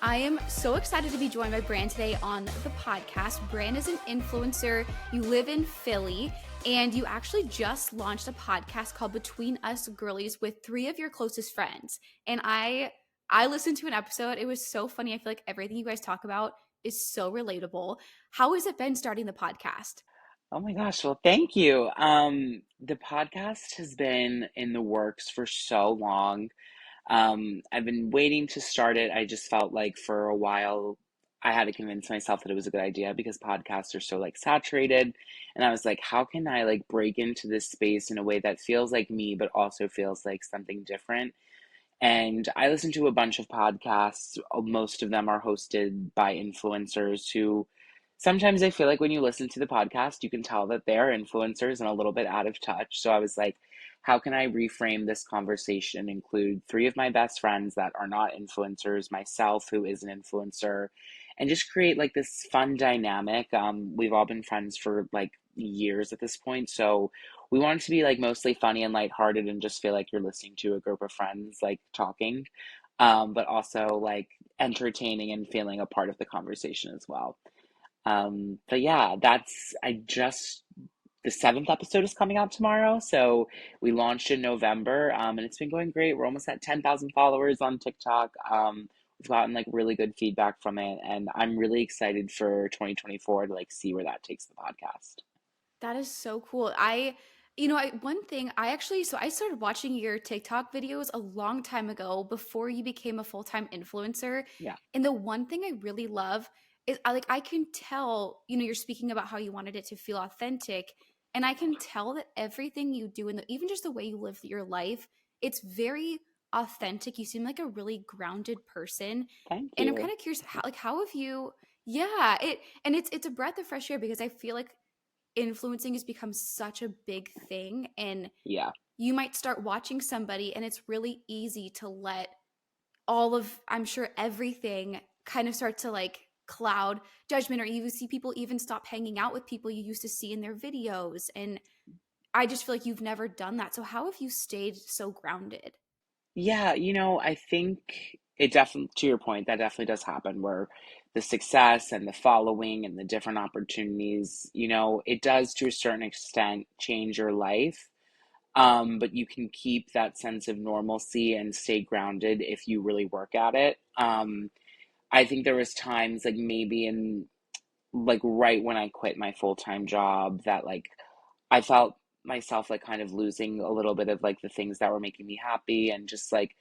I am so excited to be joined by BRAN today on the podcast. BRAN is an influencer. You live in Philly, and you actually just launched a podcast called Between Us Girlies with three of your closest friends. And I listened to an episode. It was so funny. I feel like everything you guys talk about is so relatable. How has it been starting the podcast? Oh my gosh, well, thank you. The podcast has been in the works for so long. I've been waiting to start it. I just felt like for a while I had to convince myself that it was a good idea because podcasts are so like saturated. And I was like, how can I like break into this space in a way that feels like me, but also feels like something different? And I listen to a bunch of podcasts. Most of them are hosted by influencers who sometimes I feel like when you listen to the podcast, you can tell that they are influencers and a little bit out of touch. So I was like, how can I reframe this conversation, include three of my best friends that are not influencers, myself, who is an influencer, and just create like this fun dynamic. We've all been friends for like years at this point. So we want it to be like mostly funny and lighthearted and just feel like you're listening to a group of friends like talking, but also like entertaining and feeling a part of the conversation as well. But yeah, the seventh episode is coming out tomorrow. So we launched in November, and it's been going great. We're almost at 10,000 followers on TikTok. We've gotten like really good feedback from it, and I'm really excited for 2024 to like see where that takes the podcast. That is so cool. One thing I actually, so I started watching your TikTok videos a long time ago before you became a full-time influencer. Yeah. And the one thing I really love is I can tell, you're speaking about how you wanted it to feel authentic. And I can tell that everything you do and even just the way you live your life, it's very authentic. You seem like a really grounded person. Thank And I'm you. kind of curious how have you, yeah, it's a breath of fresh air because I feel like influencing has become such a big thing, and Yeah. you might start watching somebody and it's really easy to let all of, I'm sure, everything kind of start to like cloud judgment, or you see people even stop hanging out with people you used to see in their videos. And I just feel like you've never done that. So how have you stayed so grounded? Yeah, I think it definitely, to your point, that definitely does happen where the success and the following and the different opportunities, it does to a certain extent change your life. But you can keep that sense of normalcy and stay grounded if you really work at it. I think there was times like maybe in like right when I quit my full-time job that like I felt myself like kind of losing a little bit of like the things that were making me happy and just like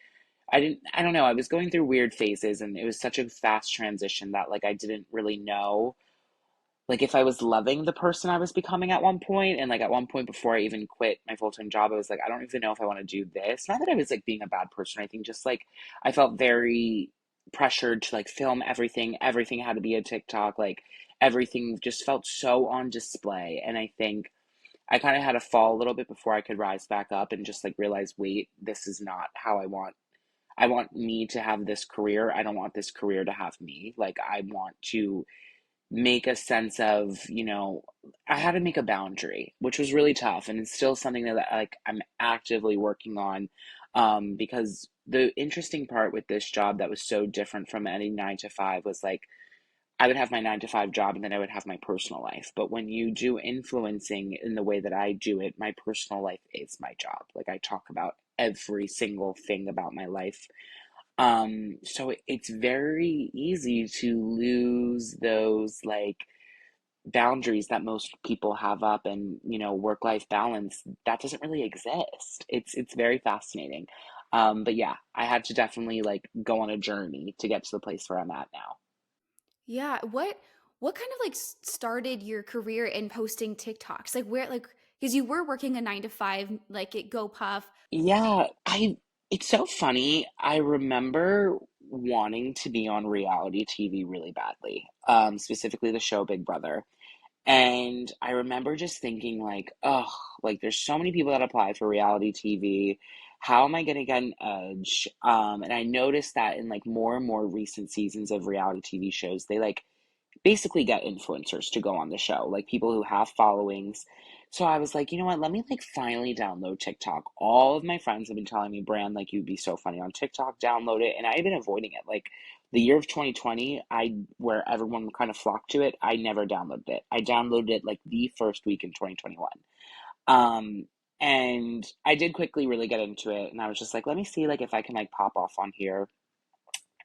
I don't know, I was going through weird phases and it was such a fast transition that like I didn't really know like if I was loving the person I was becoming at one point. And like at one point before I even quit my full-time job, I was like, I don't even know if I want to do this. Not that I was like being a bad person. I think just like I felt very pressured to like film everything. Everything had to be a TikTok. Like everything just felt so on display. And I think I kind of had to fall a little bit before I could rise back up and just like realize, wait, this is not how I want me to have this career. I don't want this career to have me. Like, I want to make a sense of, I had to make a boundary, which was really tough. And it's still something that like I'm actively working on. Because the interesting part with this job that was so different from any 9 to 5 was like, I would have my 9 to 5 job and then I would have my personal life. But when you do influencing in the way that I do it, my personal life is my job. Like I talk about every single thing about my life. So it's very easy to lose those like boundaries that most people have up and, work-life balance that doesn't really exist. It's very fascinating. But yeah, I had to definitely like go on a journey to get to the place where I'm at now. Yeah, what kind of like started your career in posting TikToks? Like where like because you were working a 9 to 5 like at GoPuff. Yeah, it's so funny. I remember wanting to be on reality TV really badly, specifically the show Big Brother. And I remember just thinking like, oh, like there's so many people that apply for reality TV. How am I gonna get an edge? And I noticed that in like more and more recent seasons of reality TV shows, they like basically get influencers to go on the show, like people who have followings So I was like, you know what? Let me like finally download TikTok. All of my friends have been telling me, Brand, like you'd be so funny on TikTok, download it. And I've been avoiding it. Like the year of 2020, where everyone kind of flocked to it, I never downloaded it. I downloaded it like the first week in 2021. Um, and I did quickly really get into it. And I was just like, let me see like if I can like pop off on here.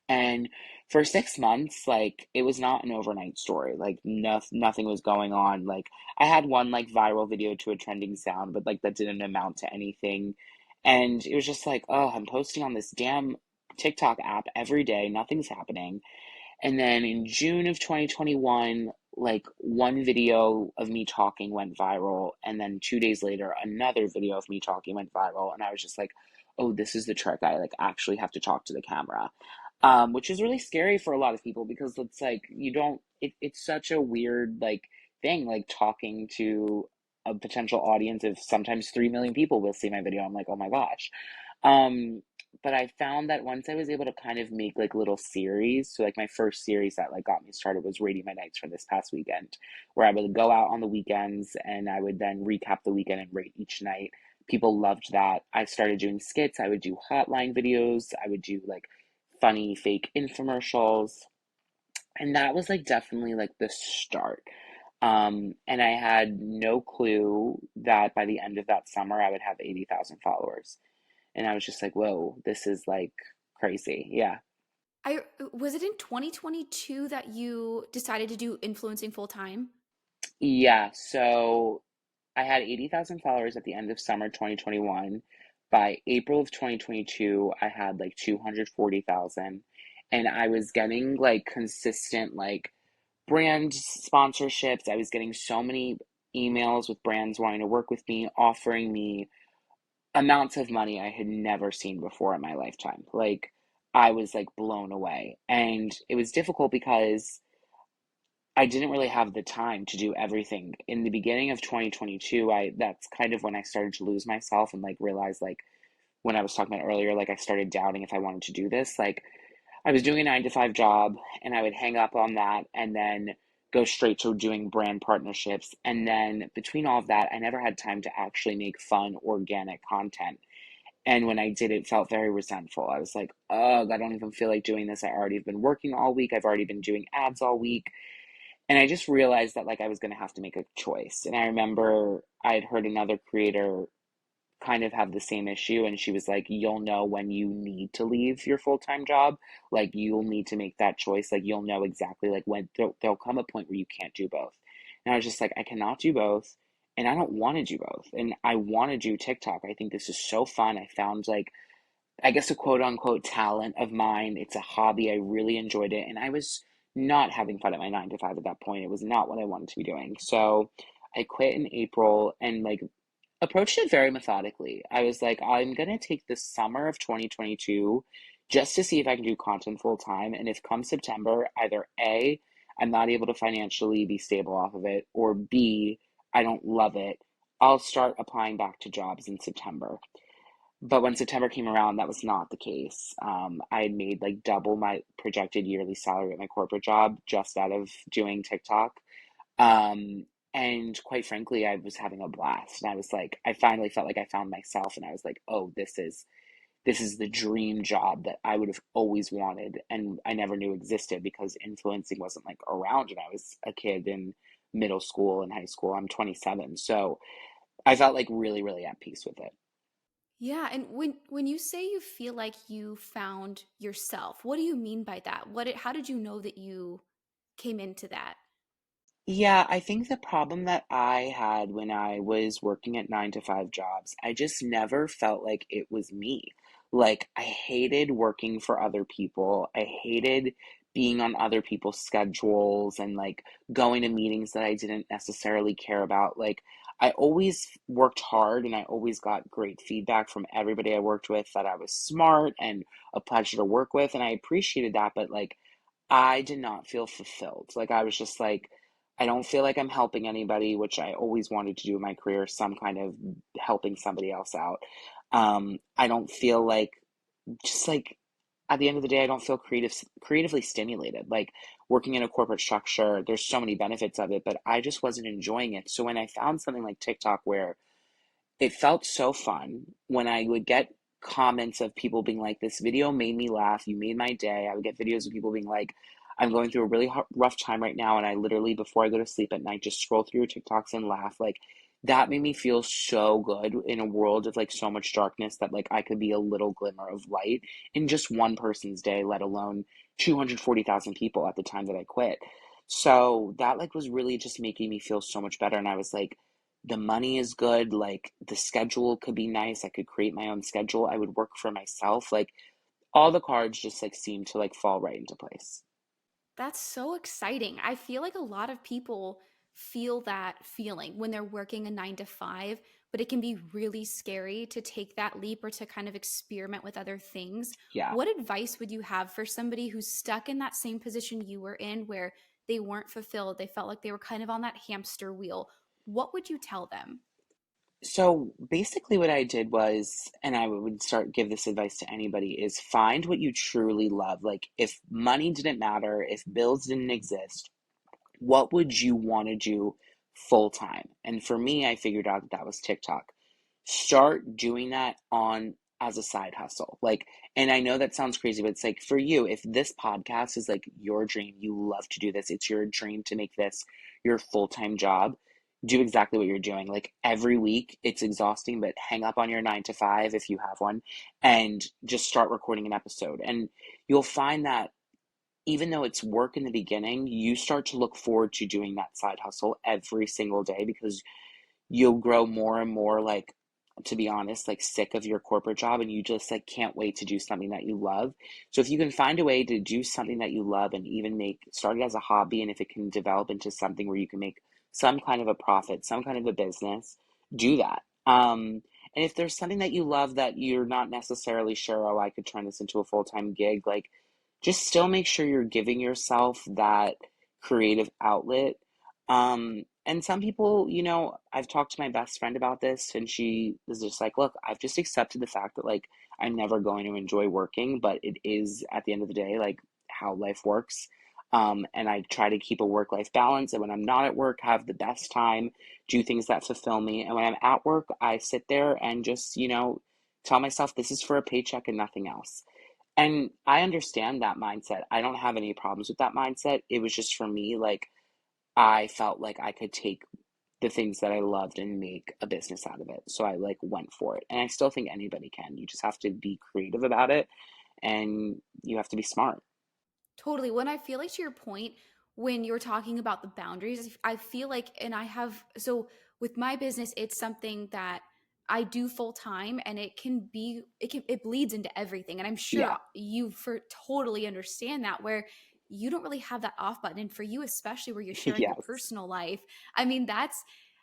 And for 6 months, like it was not an overnight story. Like nothing was going on. Like I had one like viral video to a trending sound, but like that didn't amount to anything. And it was just like, oh, I'm posting on this damn TikTok app every day. Nothing's happening. And then in June of 2021, like one video of me talking went viral. And then 2 days later, another video of me talking went viral. And I was just like, oh, this is the trick. I like actually have to talk to the camera. Which is really scary for a lot of people because it's like you don't, it's such a weird like thing, like talking to a potential audience of sometimes 3 million people will see my video. I'm like, oh my gosh. Um, but I found that once I was able to kind of make like little series, so like my first series that like got me started was Rating My Nights for this past weekend, where I would go out on the weekends and I would then recap the weekend and rate each night. People loved that. I started doing skits. I would do hotline videos. I would do like funny fake infomercials. And that was like definitely like the start. And I had no clue that by the end of that summer I would have 80,000 followers. And I was just like, whoa, this is like crazy. Yeah. I was it in 2022 that you decided to do influencing full time? Yeah. So I had 80,000 followers at the end of summer 2021. By April of 2022, I had like 240,000. And I was getting like consistent, like brand sponsorships. I was getting so many emails with brands wanting to work with me, offering me amounts of money I had never seen before in my lifetime. Like, I was like blown away. And it was difficult because I didn't really have the time to do everything. In the beginning of 2022, that's kind of when I started to lose myself and like realize like when I was talking about earlier, like I started doubting if I wanted to do this. Like I was doing a 9 to 5 job and I would hang up on that and then go straight to doing brand partnerships. And then between all of that, I never had time to actually make fun, organic content. And when I did, it felt very resentful. I was like, ugh, I don't even feel like doing this. I already have been working all week. I've already been doing ads all week. And I just realized that like I was going to have to make a choice. And I remember I had heard another creator kind of have the same issue, and she was like, you'll know when you need to leave your full-time job. Like you'll need to make that choice. Like you'll know exactly like when there'll come a point where you can't do both. And I was just like, I cannot do both, and I don't want to do both. And I want to do TikTok. I think this is so fun. I found like, I guess, a quote unquote talent of mine. It's a hobby. I really enjoyed it. And I was not having fun at my 9 to 5 at that point. It was not what I wanted to be doing. So I quit in April and like approached it very methodically. I was like, I'm gonna take the summer of 2022 just to see if I can do content full time. And if come September, either A, I'm not able to financially be stable off of it, or B, I don't love it, I'll start applying back to jobs in September. But when September came around, that was not the case. I had made like double my projected yearly salary at my corporate job just out of doing TikTok. Um, and quite frankly, I was having a blast. And I was like, I finally felt like I found myself, and I was like, oh, this is the dream job that I would have always wanted, and I never knew existed because influencing wasn't like around when I was a kid in middle school and high school. I'm 27, so I felt like really, really at peace with it. Yeah, and when you say you feel like you found yourself, what do you mean by that? How did you know that you came into that? Yeah, I think the problem that I had when I was working at 9 to 5 jobs, I just never felt like it was me. Like, I hated working for other people. I hated being on other people's schedules and like going to meetings that I didn't necessarily care about. Like, I always worked hard and I always got great feedback from everybody I worked with that I was smart and a pleasure to work with. And I appreciated that, but like, I did not feel fulfilled. Like I was just like, I don't feel like I'm helping anybody, which I always wanted to do in my career, some kind of helping somebody else out. I don't feel like just like at the end of the day, I don't feel creatively stimulated. Like working in a corporate structure, there's so many benefits of it, but I just wasn't enjoying it. So when I found something like TikTok where it felt so fun when I would get comments of people being like, "This video made me laugh. You made my day." I would get videos of people being like, "I'm going through a really rough time right now, and I literally, before I go to sleep at night, just scroll through your TikToks and laugh." Like, that made me feel so good in a world of like so much darkness that like I could be a little glimmer of light in just one person's day, let alone 240,000 people at the time that I quit. So that like was really just making me feel so much better. And I was like, the money is good, like the schedule could be nice. I could create my own schedule. I would work for myself. Like all the cards just like seemed to like fall right into place. That's so exciting. I feel like a lot of people feel that feeling when they're working a 9 to 5, but it can be really scary to take that leap or to kind of experiment with other things. Yeah. What advice would you have for somebody who's stuck in that same position you were in where they weren't fulfilled? They felt like they were kind of on that hamster wheel. What would you tell them? So basically what I did was, and I would start give this advice to anybody, is find what you truly love. Like if money didn't matter, if bills didn't exist, what would you want to do full time? And for me, I figured out that that was TikTok. Start doing that on as a side hustle. Like, and I know that sounds crazy, but it's like for you, if this podcast is like your dream, you love to do this, it's your dream to make this your full-time job, do exactly what you're doing. Like every week, it's exhausting, but hang up on your 9 to 5 if you have one and just start recording an episode. And you'll find that even though it's work in the beginning, you start to look forward to doing that side hustle every single day because you'll grow more and more like, to be honest, like sick of your corporate job and you just like can't wait to do something that you love. So if you can find a way to do something that you love and even make start it as a hobby, and if it can develop into something where you can make some kind of a profit, some kind of a business, do that. And if there's something that you love that you're not necessarily sure, oh, I could turn this into a full-time gig, like just still make sure you're giving yourself that creative outlet. And some people, I've talked to my best friend about this, and she was just like, look, I've just accepted the fact that like I'm never going to enjoy working, but it is at the end of the day, like how life works. And I try to keep a work-life balance. And when I'm not at work, have the best time, do things that fulfill me. And when I'm at work, I sit there and just, tell myself this is for a paycheck and nothing else. And I understand that mindset. I don't have any problems with that mindset. It was just for me, like, I felt like I could take the things that I loved and make a business out of it. So I like went for it. And I still think anybody can. You just have to be creative about it and you have to be smart. Totally. When I feel like to your point, when you're talking about the boundaries, I feel like, and I have, so with my business, it's something that I do full time and it bleeds into everything. And I'm sure Yeah. you for totally understand that where you don't really have that off button. And for you, especially where you're sharing your Yes. personal life, I mean,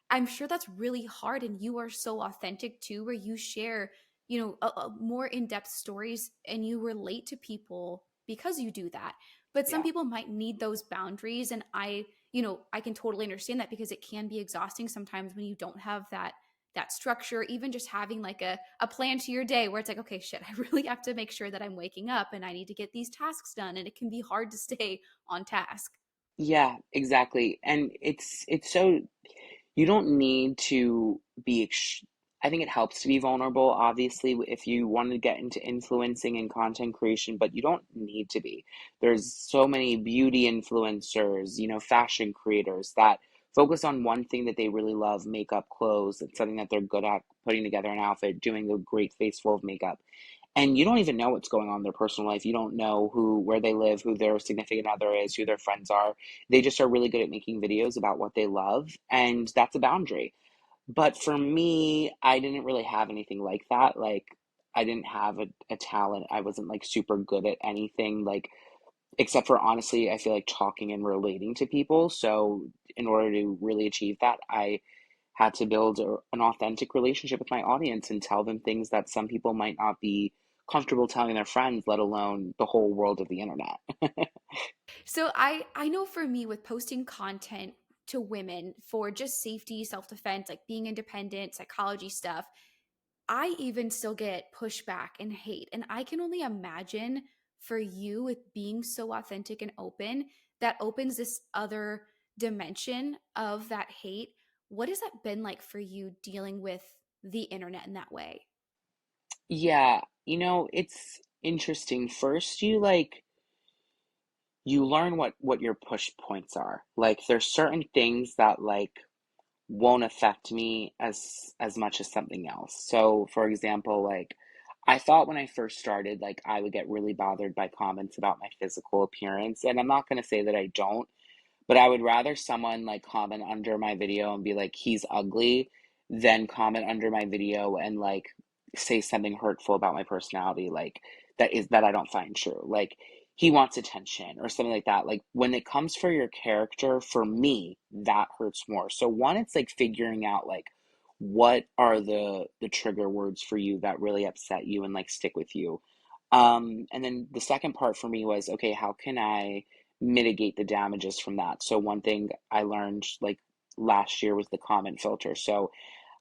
I'm sure that's really hard. And you are so authentic too, where you share, a more in-depth stories and you relate to people because you do that, but some Yeah. people might need those boundaries. And I can totally understand that because it can be exhausting sometimes when you don't have that structure, even just having like a plan to your day where it's like, okay, shit, I really have to make sure that I'm waking up and I need to get these tasks done. And it can be hard to stay on task. Yeah, exactly. And it's so you don't need to be I think it helps to be vulnerable, obviously, if you want to get into influencing and content creation, but you don't need to be. There's so many beauty influencers, fashion creators that focus on one thing that they really love, makeup, clothes. It's something that they're good at, putting together an outfit, doing a great face full of makeup. And you don't even know what's going on in their personal life. You don't know where they live, who their significant other is, who their friends are. They just are really good at making videos about what they love, and that's a boundary. But for me, I didn't really have anything like that. Like, I didn't have a talent. I wasn't like super good at anything, like, except for honestly, I feel like talking and relating to people. So, in order to really achieve that, I had to build an authentic relationship with my audience and tell them things that some people might not be comfortable telling their friends, let alone the whole world of the internet. So I know for me with posting content to women for just safety, self-defense, like being independent, psychology stuff, I even still get pushback and hate. And I can only imagine for you with being so authentic and open that opens this other dimension of that hate. What has that been like for you dealing with the internet in that way? Yeah, it's interesting. First, you learn what your push points are. Like there's certain things that won't affect me as much as something else. So, for example, I thought when I first started, I would get really bothered by comments about my physical appearance, and I'm not going to say that I don't, but I would rather someone comment under my video and be like, he's ugly, than comment under my video and say something hurtful about my personality, that I don't find true. Like he wants attention or something like that. Like when it comes for your character, for me, that hurts more. So one, it's figuring out what are the trigger words for you that really upset you and stick with you. And then the second part for me was, okay, how can I mitigate the damages from that? So one thing I learned last year was the comment filter. So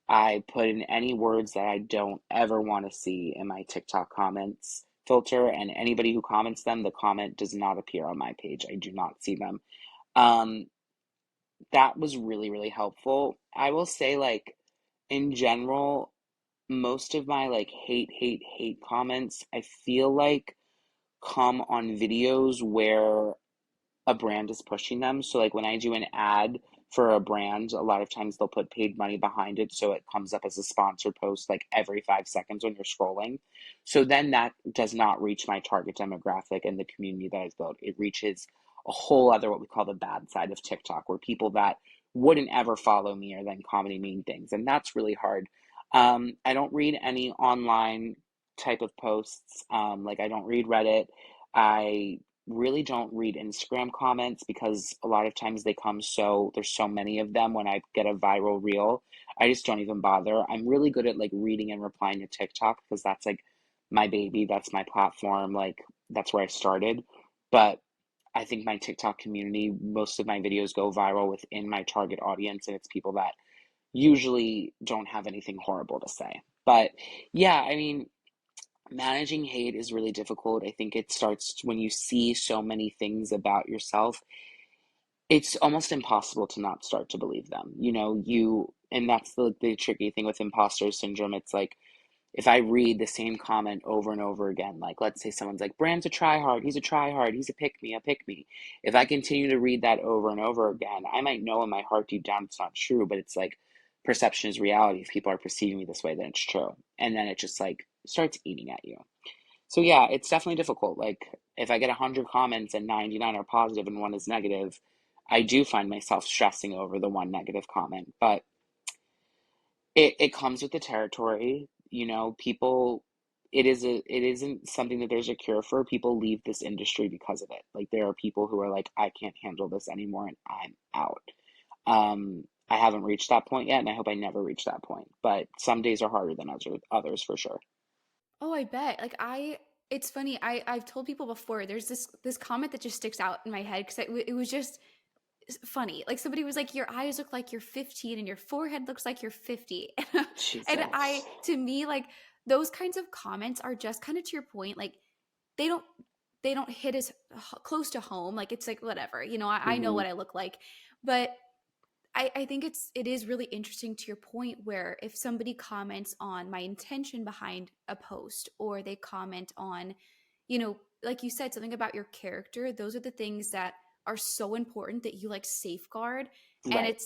I put in any words that I don't ever want to see in my TikTok comments filter, and anybody who comments them, the comment does not appear on my page. I do not see them. Um, that was really, really helpful. I will say, in general, most of my hate comments, I feel come on videos where a brand is pushing them. So when I do an ad for a brand, a lot of times they'll put paid money behind it, so it comes up as a sponsored post every 5 seconds when you're scrolling. So then that does not reach my target demographic and the community that I've built. It reaches a whole other, what we call the bad side of TikTok, where people that wouldn't ever follow me are then commenting mean things, and that's really hard. I don't read any online type of posts. I don't read Reddit. I really don't read Instagram comments because a lot of times they come, so there's so many of them when I get a viral reel. I just don't even bother. I'm really good at reading and replying to TikTok because that's my baby, that's my platform, that's where I started. But I think my TikTok community, most of my videos go viral within my target audience, and it's people that usually don't have anything horrible to say. But yeah, I mean, managing hate is really difficult. I think it starts when you see so many things about yourself. It's almost impossible to not start to believe them. And that's the tricky thing with imposter syndrome. It's if I read the same comment over and over again, let's say someone's like, Brand's a tryhard, he's a tryhard, he's a pick me, a pick me. If I continue to read that over and over again, I might know in my heart deep down it's not true, but it's perception is reality. If people are perceiving me this way, then it's true. And then it just starts eating at you. So yeah, it's definitely difficult. If I get 100 comments and 99 are positive and one is negative, I do find myself stressing over the one negative comment. But it comes with the territory. People, it isn't something that there's a cure for. People leave this industry because of it. There are people who are like, I can't handle this anymore and I'm out. I haven't reached that point yet, and I hope I never reach that point. But some days are harder than others for sure. Oh, I bet. It's funny. I've told people before. There's this comment that just sticks out in my head because it was just funny. Like somebody was like, "Your eyes look like you're 15, and your forehead looks like you're 50." And Jesus. to me, those kinds of comments are just kind of to your point. They don't they don't hit as close to home. It's like whatever. I know Mm-hmm. what I look like, but I think it is really interesting to your point where if somebody comments on my intention behind a post or they comment on, like you said, something about your character, those are the things that are so important that you safeguard. And Right.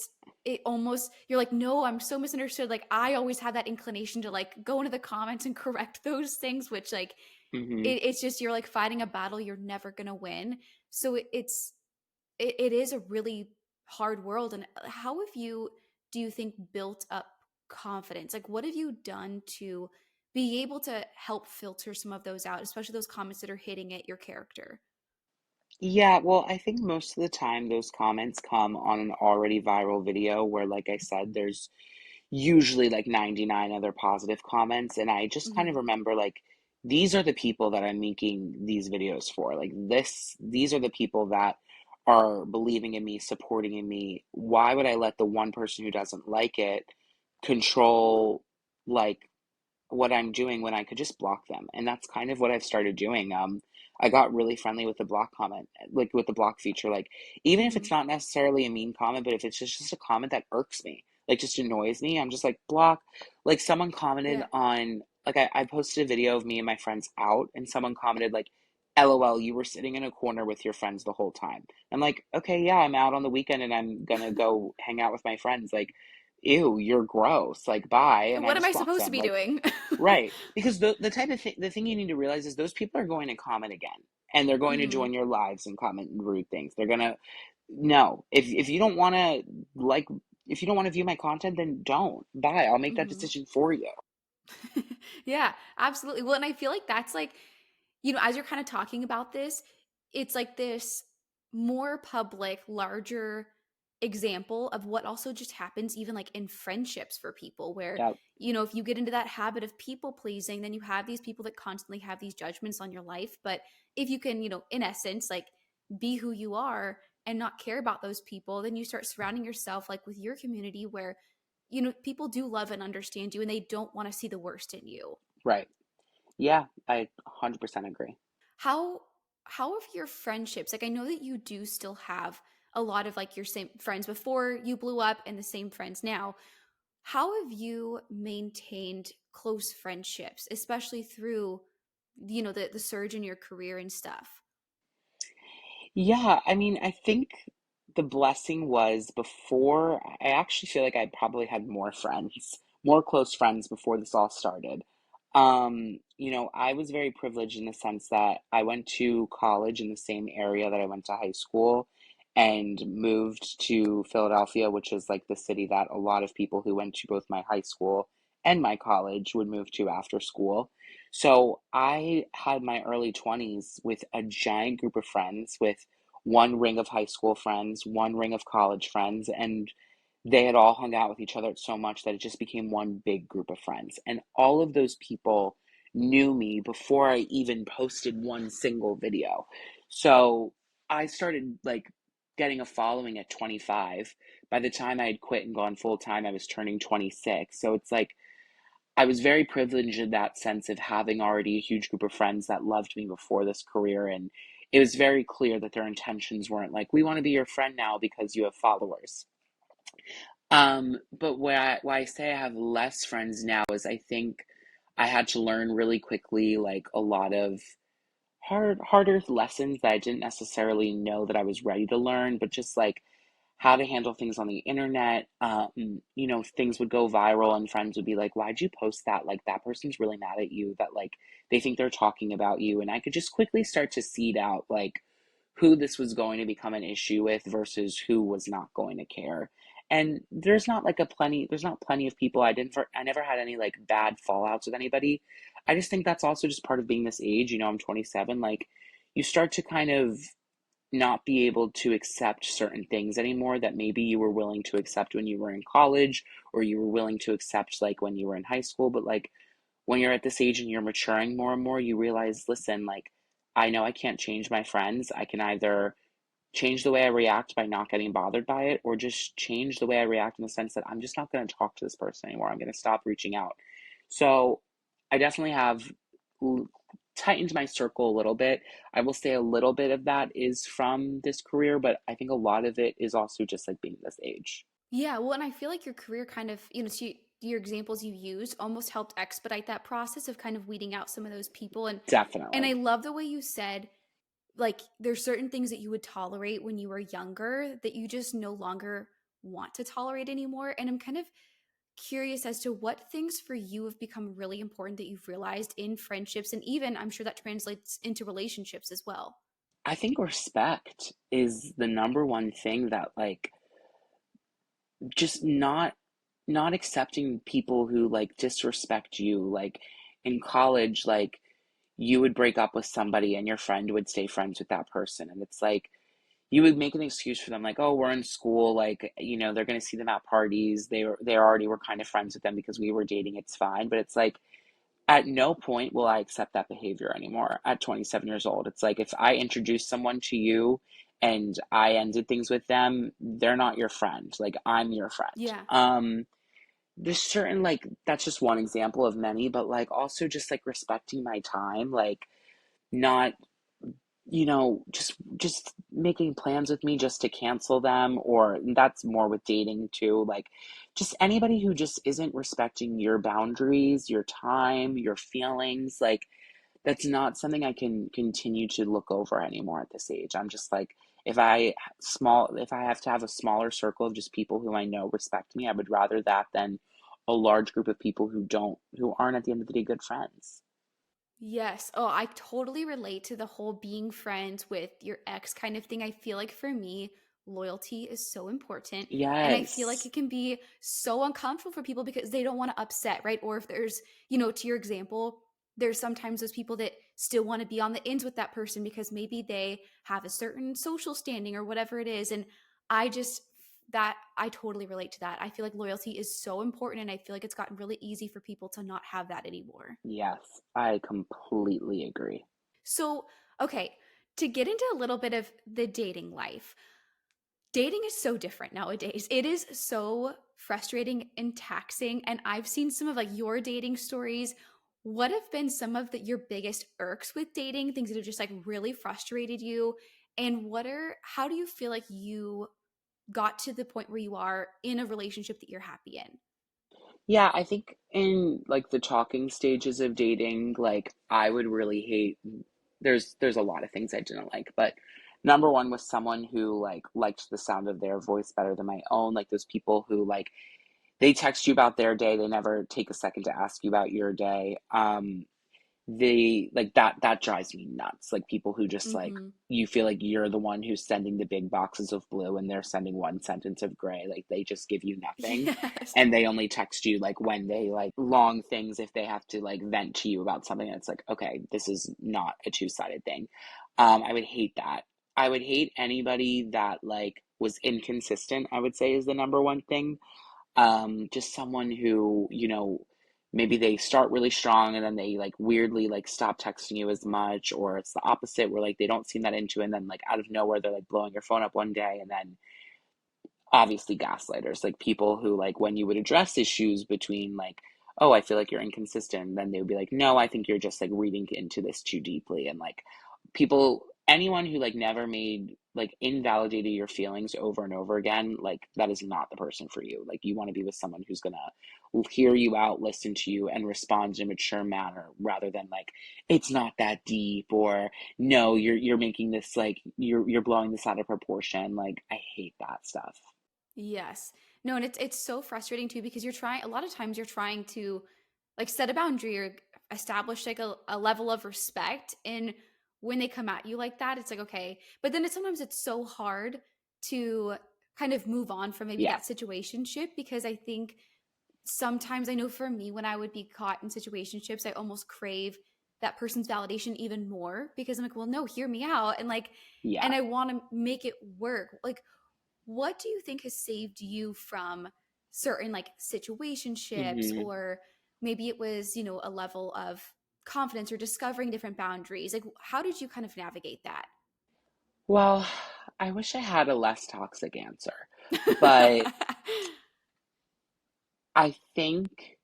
it almost, you're like, no, I'm so misunderstood. I always have that inclination to go into the comments and correct those things, which Mm-hmm. it's just, you're fighting a battle you're never going to win. So it is a really hard world. And how have you, do you think, built up confidence? What have you done to be able to help filter some of those out, especially those comments that are hitting at your character? Yeah, well, I think most of the time those comments come on an already viral video where, like I said, there's usually 99 other positive comments. And I just kind Hmm. of remember these are the people that I'm making these videos for. These are the people that are believing in me, supporting in me. Why would I let the one person who doesn't like it control like what I'm doing when I could just block them. And that's kind of what I've started doing. I got really friendly with the block comment, like with the block feature. Like, even if Hmm. it's not necessarily a mean comment, but if it's just a comment that irks me, like just annoys me, I'm just like, block. Like, someone commented Yeah. on, like, I posted a video of me and my friends out, and someone commented, like, LOL, you were sitting in a corner with your friends the whole time. I'm like, okay, yeah, I'm out on the weekend and I'm gonna go hang out with my friends. Like, ew, you're gross. Like, bye. And I What am I just blocked supposed to them. be Like, doing? right. Because the type of thing, the thing you need to realize is those people are going to comment again, and they're going to Hmm. join your lives and comment rude things. They're gonna, no, if you don't want to, like, if you don't want to view my content, then don't. Bye. I'll make that Hmm. decision for you. Yeah, absolutely. Well, and I feel like that's like, as you're kind of talking about this, it's like this more public, larger example of what also just happens even like in friendships for people where, Yep. if you get into that habit of people pleasing, then you have these people that constantly have these judgments on your life. But if you can, in essence, like be who you are and not care about those people, then you start surrounding yourself like with your community where, people do love and understand you and they don't want to see the worst in you. Right. Yeah, I 100% agree. How how have your friendships, like I know that you do still have a lot of like your same friends before you blew up and the same friends now. How have you maintained close friendships, especially through the surge in your career and stuff? Yeah, I mean, I think the blessing was before, I actually feel like I probably had more friends, more close friends before this all started. I was very privileged in the sense that I went to college in the same area that I went to high school and moved to Philadelphia, which is like the city that a lot of people who went to both my high school and my college would move to after school. So I had my early 20s with a giant group of friends, with one ring of high school friends, one ring of college friends, and they had all hung out with each other so much that it just became one big group of friends. And all of those people knew me before I even posted one single video. So I started like getting a following at 25. By the time I had quit and gone full time, I was turning 26. So it's like I was very privileged in that sense of having already a huge group of friends that loved me before this career. And it was very clear that their intentions weren't like, we want to be your friend now because you have followers. But why I say I have less friends now is I think I had to learn really quickly, like a lot of harder lessons that I didn't necessarily know that I was ready to learn, but just like how to handle things on the internet. Things would go viral and friends would be like, why'd you post that? Like, that person's really mad at you, that like they think they're talking about you. And I could just quickly start to seed out like who this was going to become an issue with versus who was not going to care. And there's not plenty of people. I never had any like bad fallouts with anybody. I just think that's also just part of being this age. I'm 27. Like, you start to kind of not be able to accept certain things anymore that maybe you were willing to accept when you were in college, or you were willing to accept like when you were in high school. But like, when you're at this age and you're maturing more and more, you realize, listen, like, I know I can't change my friends. I can either change the way I react by not getting bothered by it, or just change the way I react in the sense that I'm just not going to talk to this person anymore. I'm going to stop reaching out. So I definitely have tightened my circle a little bit. I will say a little bit of that is from this career, but I think a lot of it is also just like being this age. Yeah, well, and I feel like your career kind of, your examples you used almost helped expedite that process of kind of weeding out some of those people. And I Definitely. love the way you said like there's certain things that you would tolerate when you were younger that you just no longer want to tolerate anymore. And I'm kind of curious as to what things for you have become really important that you've realized in friendships, and even I'm sure that translates into relationships as well. I think respect is the number one thing that like just not accepting people who like disrespect you. Like, in college, like, you would break up with somebody and your friend would stay friends with that person, and it's like you would make an excuse for them, like, oh, we're in school, like, they're going to see them at parties, they already were kind of friends with them because we were dating, it's fine. But it's like, at no point will I accept that behavior anymore at 27 years old. It's like, if I introduce someone to you and I ended things with them, they're not your friend. Like, I'm your friend. Yeah. there's certain like that's just one example of many, but like also just like respecting my time, like not, just making plans with me just to cancel them, or that's more with dating too, like just anybody who just isn't respecting your boundaries, your time, your feelings, like that's not something I can continue to look over anymore at this age. I'm just like, if I have to have a smaller circle of just people who I know respect me, I would rather that than a large group of people who aren't at the end of the day good friends. Yes. Oh, I totally relate to the whole being friends with your ex kind of thing. I feel like for me, loyalty is so important. And I feel like Yes. it can be so uncomfortable for people because they don't want to upset, right? Or if there's, to your example, there's sometimes those people that still want to be on the ends with that person because maybe they have a certain social standing or whatever it is. And I just, that I totally relate to that. I feel like loyalty is so important. And I feel like it's gotten really easy for people to not have that anymore. Yes, I completely agree. So, okay, to get into a little bit of the dating life, dating is so different nowadays. It is so frustrating and taxing. And I've seen some of like your dating stories. What have been some of your biggest irks with dating, things that have just like really frustrated you? And how do you feel like you got to the point where you are in a relationship that you're happy in? Yeah, I think in like the talking stages of dating, like I would really hate there's a lot of things I didn't like, but number one was someone who like liked the sound of their voice better than my own, like those people who like they text you about their day, they never take a second to ask you about your day. They like that drives me nuts, like people who just like Mm-hmm. you feel like you're the one who's sending the big boxes of blue and they're sending one sentence of gray, like they just give you nothing, Yes. and they only text you like when they like long things if they have to like vent to you about something. It's like, okay, this is not a two-sided thing. I would hate that. I would hate anybody that like was inconsistent, I would say is the number one thing. Just someone who, maybe they start really strong and then they like weirdly like stop texting you as much, or it's the opposite where like they don't seem that into it and then like out of nowhere they're like blowing your phone up one day, and then obviously gaslighters, like people who like when you would address issues between like, oh, I feel like you're inconsistent, then they would be like, no, I think you're just like reading into this too deeply, and like people, anyone who like never made like invalidated your feelings over and over again, like that is not the person for you. Like you want to be with someone who's gonna hear you out, listen to you, and respond in a mature manner rather than like it's not that deep, or no, you're making this like you're blowing this out of proportion. Like I hate that stuff. Yes. No, and it's so frustrating too because you're trying a lot of times you're trying to like set a boundary or establish like a level of respect, and when they come at you like that it's like okay, but then it's so hard to kind of move on from maybe Yeah. that situationship because I think sometimes I know for me when I would be caught in situationships I almost crave that person's validation even more because I'm like, well, no, hear me out, and like Yeah. and I want to make it work. Like what do you think has saved you from certain like situationships, Hmm. or maybe it was, a level of confidence or discovering different boundaries? Like how did you kind of navigate that? Well, I wish I had a less toxic answer, but I think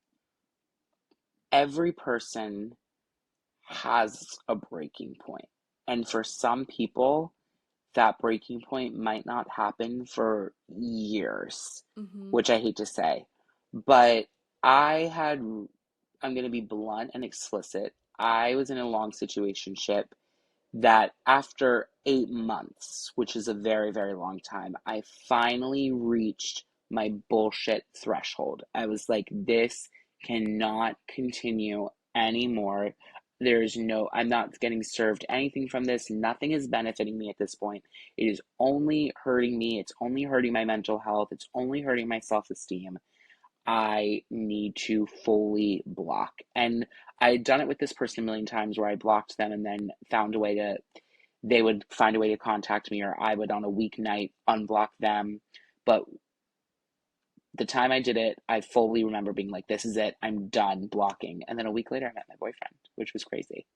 every person has a breaking point. And for some people, that breaking point might not happen for years, Hmm. which I hate to say. But I had, I'm going to be blunt and explicit. I was in a long situationship that after 8 months, which is a very, very long time, I finally reached my bullshit threshold. I was like, this cannot continue anymore. I'm not getting served anything from this. Nothing is benefiting me at this point. It is only hurting me. It's only hurting my mental health. It's only hurting my self esteem. I need to fully block. And I had done it with this person a million times where I blocked them and then they would find a way to contact me, or I would on a weeknight unblock them. But the time I did it, I fully remember being like, this is it, I'm done blocking. And then a week later, I met my boyfriend, which was crazy.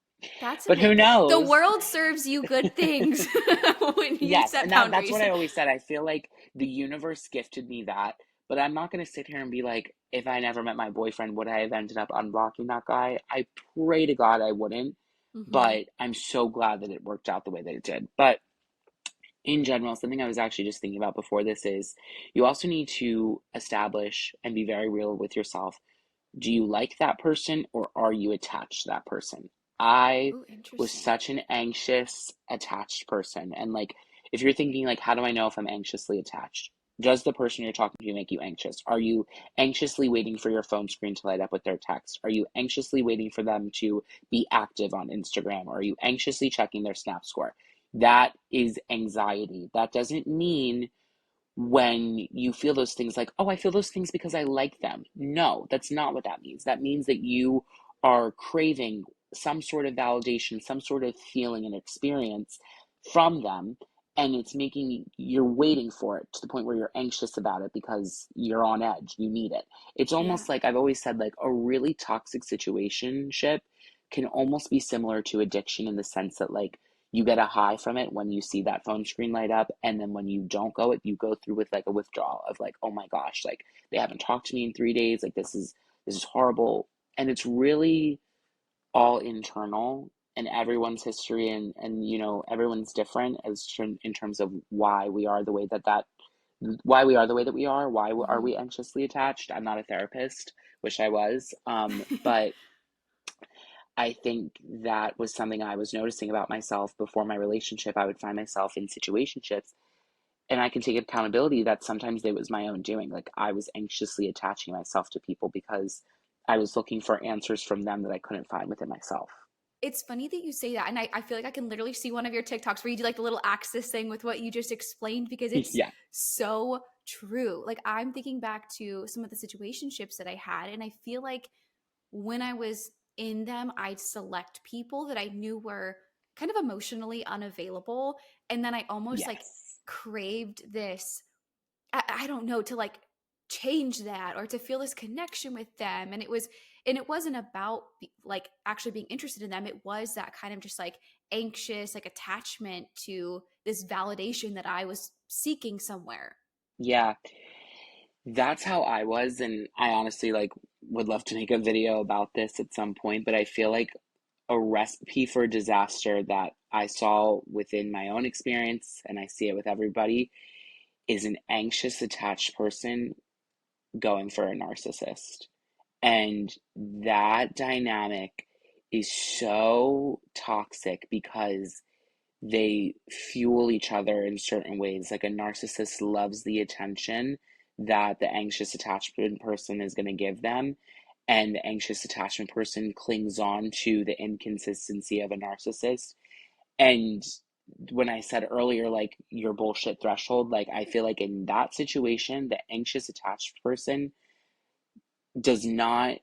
That's But who amazing. The knows? world serves you good things when you Yes, set and that's boundaries. what I always said. I feel like the universe gifted me that, But I'm not going to sit here and be like, if I never met my boyfriend, would I have ended up unblocking that guy? I pray to God I wouldn't, Mm-hmm. but I'm so glad that it worked out the way that it did. But in general, something I was actually just thinking about before this is you also need to establish and be very real with yourself. Do you like that person or are you attached to that person? I Oh, was interesting. such an anxious, attached person. And like, if you're thinking, like, how do I know if I'm anxiously attached? Does the person you're talking to make you anxious? Are you anxiously waiting for your phone screen to light up with their text? Are you anxiously waiting for them to be active on Instagram? Or are you anxiously checking their Snap score? That is anxiety. That doesn't mean when you feel those things like, oh, I feel those things because I like them. No, that's not what that means. That means that you are craving some sort of validation, some sort of feeling and experience from them. And it's making you're waiting for it to the point where you're anxious about it because you're on edge. You need it. It's Yeah. almost like I've always said, like a really toxic situationship can almost be similar to addiction in the sense that, like, you get a high from it when you see that phone screen light up, and then when you don't go it, you go through with like a withdrawal of like, oh my gosh, like they haven't talked to me in 3 days, like this is horrible. And it's really all internal, and everyone's history and everyone's different in terms of why we are the way that we are. Why are Mm-hmm. we anxiously attached? I'm not a therapist, wish I was, but I think that was something I was noticing about myself before my relationship. I would find myself in situationships, and I can take accountability that sometimes it was my own doing. Like I was anxiously attaching myself to people because I was looking for answers from them that I couldn't find within myself. It's funny that you say that. And I feel like I can literally see one of your TikToks where you do like the little axis thing with what you just explained because it's Yeah. so true. Like I'm thinking back to some of the situationships that I had, and I feel like when I was in them, I'd select people that I knew were kind of emotionally unavailable. And then I almost like Yes. craved this I don't know, to like change that or to feel this connection with them. And it wasn't about like actually being interested in them. It was that kind of just like anxious, like attachment to this validation that I was seeking somewhere. Yeah. That's how I was, and I honestly like would love to make a video about this at some point, but I feel like a recipe for disaster that I saw within my own experience, and I see it with everybody, is an anxious, attached person going for a narcissist. And that dynamic is so toxic because they fuel each other in certain ways. Like a narcissist loves the attention that the anxious attachment person is going to give them. And the anxious attachment person clings on to the inconsistency of a narcissist. And when I said earlier, like your bullshit threshold, like I feel like in that situation, the anxious attached person does not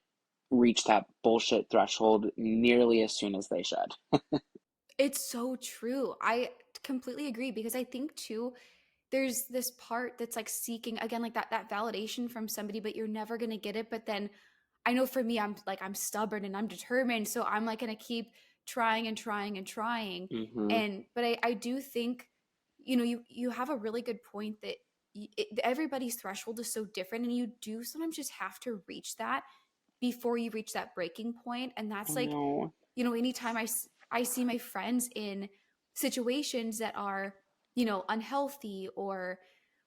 reach that bullshit threshold nearly as soon as they should. It's so true. I completely agree because I think too there's this part that's like seeking again like that validation from somebody but you're never going to get it but then I know for me I'm stubborn and I'm determined so I'm like going to keep trying and trying and trying Mm-hmm. and but I do think you have a really good point that everybody's threshold is so different and you do sometimes just have to reach that before you reach that breaking point and Oh that's like no. anytime I see my friends in situations that are, unhealthy or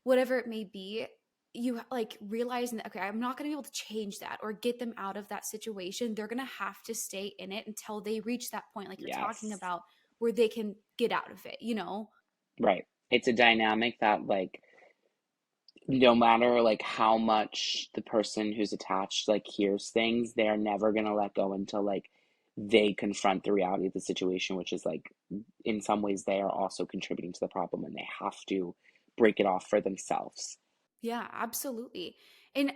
whatever it may be, you like realizing that, okay, I'm not going to be able to change that or get them out of that situation. They're going to have to stay in it until they reach that point, like you're talking Yes. about, where they can get out of it. Right. It's a dynamic that like no matter like how much the person who's attached like hears things, they're never gonna let go until like they confront the reality of the situation, which is like in some ways they are also contributing to the problem and they have to break it off for themselves. Yeah, absolutely. And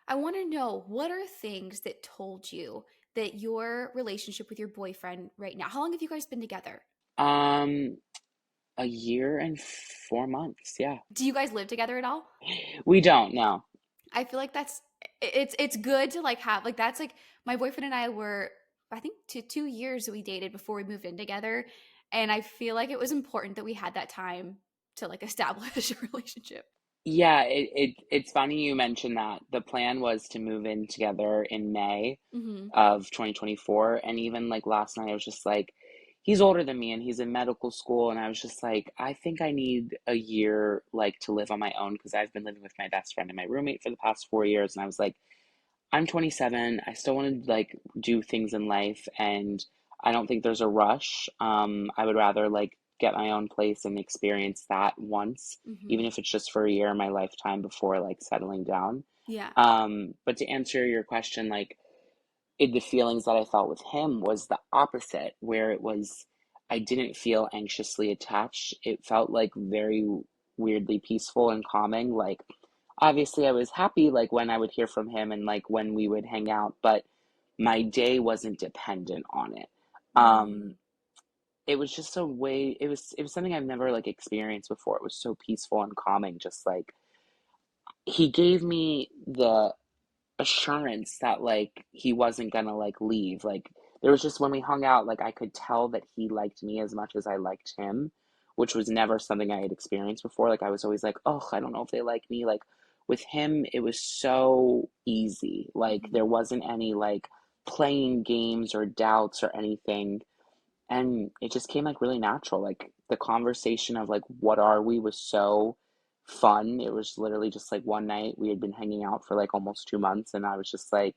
I want to know what are things that told you that your relationship with your boyfriend right now, how long have you guys been together? Um, a year and 4 months, yeah. Do you guys live together at all? We don't know. I feel like it's good to like have like that's like my boyfriend and I were I think 2 years that we dated before we moved in together, and I feel like it was important that we had that time to like establish a relationship. Yeah, it's funny you mentioned that. The plan was to move in together in May Hmm. of 2024. And even like last night, I was just like, he's older than me and he's in medical school. And I was just like, I think I need a year like to live on my own because I've been living with my best friend and my roommate for the past 4 years. And I was like, I'm 27. I still want to like do things in life, and I don't think there's a rush. I would rather like get my own place and experience that once, even Hmm. if it's just for a year in my lifetime before like settling down. Yeah. But to answer your question, like the feelings that I felt with him was the opposite, where it was I didn't feel anxiously attached. It felt like very weirdly peaceful and calming. Like obviously I was happy like when I would hear from him and like when we would hang out, but my day wasn't dependent on it. Mm. Um it was just a way it was something I've never like experienced before. It was so peaceful and calming, just like he gave me the assurance that like he wasn't gonna like leave. Like there was just when we hung out, like I could tell that he liked me as much as I liked him, which was never something I had experienced before. Like I was always like, oh, I don't know if they like me. Like with him, it was so easy. Like Hmm. there wasn't any like playing games or doubts or anything. And it just came like really natural. Like the conversation of like what are we was so fun. It was literally just like one night we had been hanging out for like almost 2 months, and I was just like,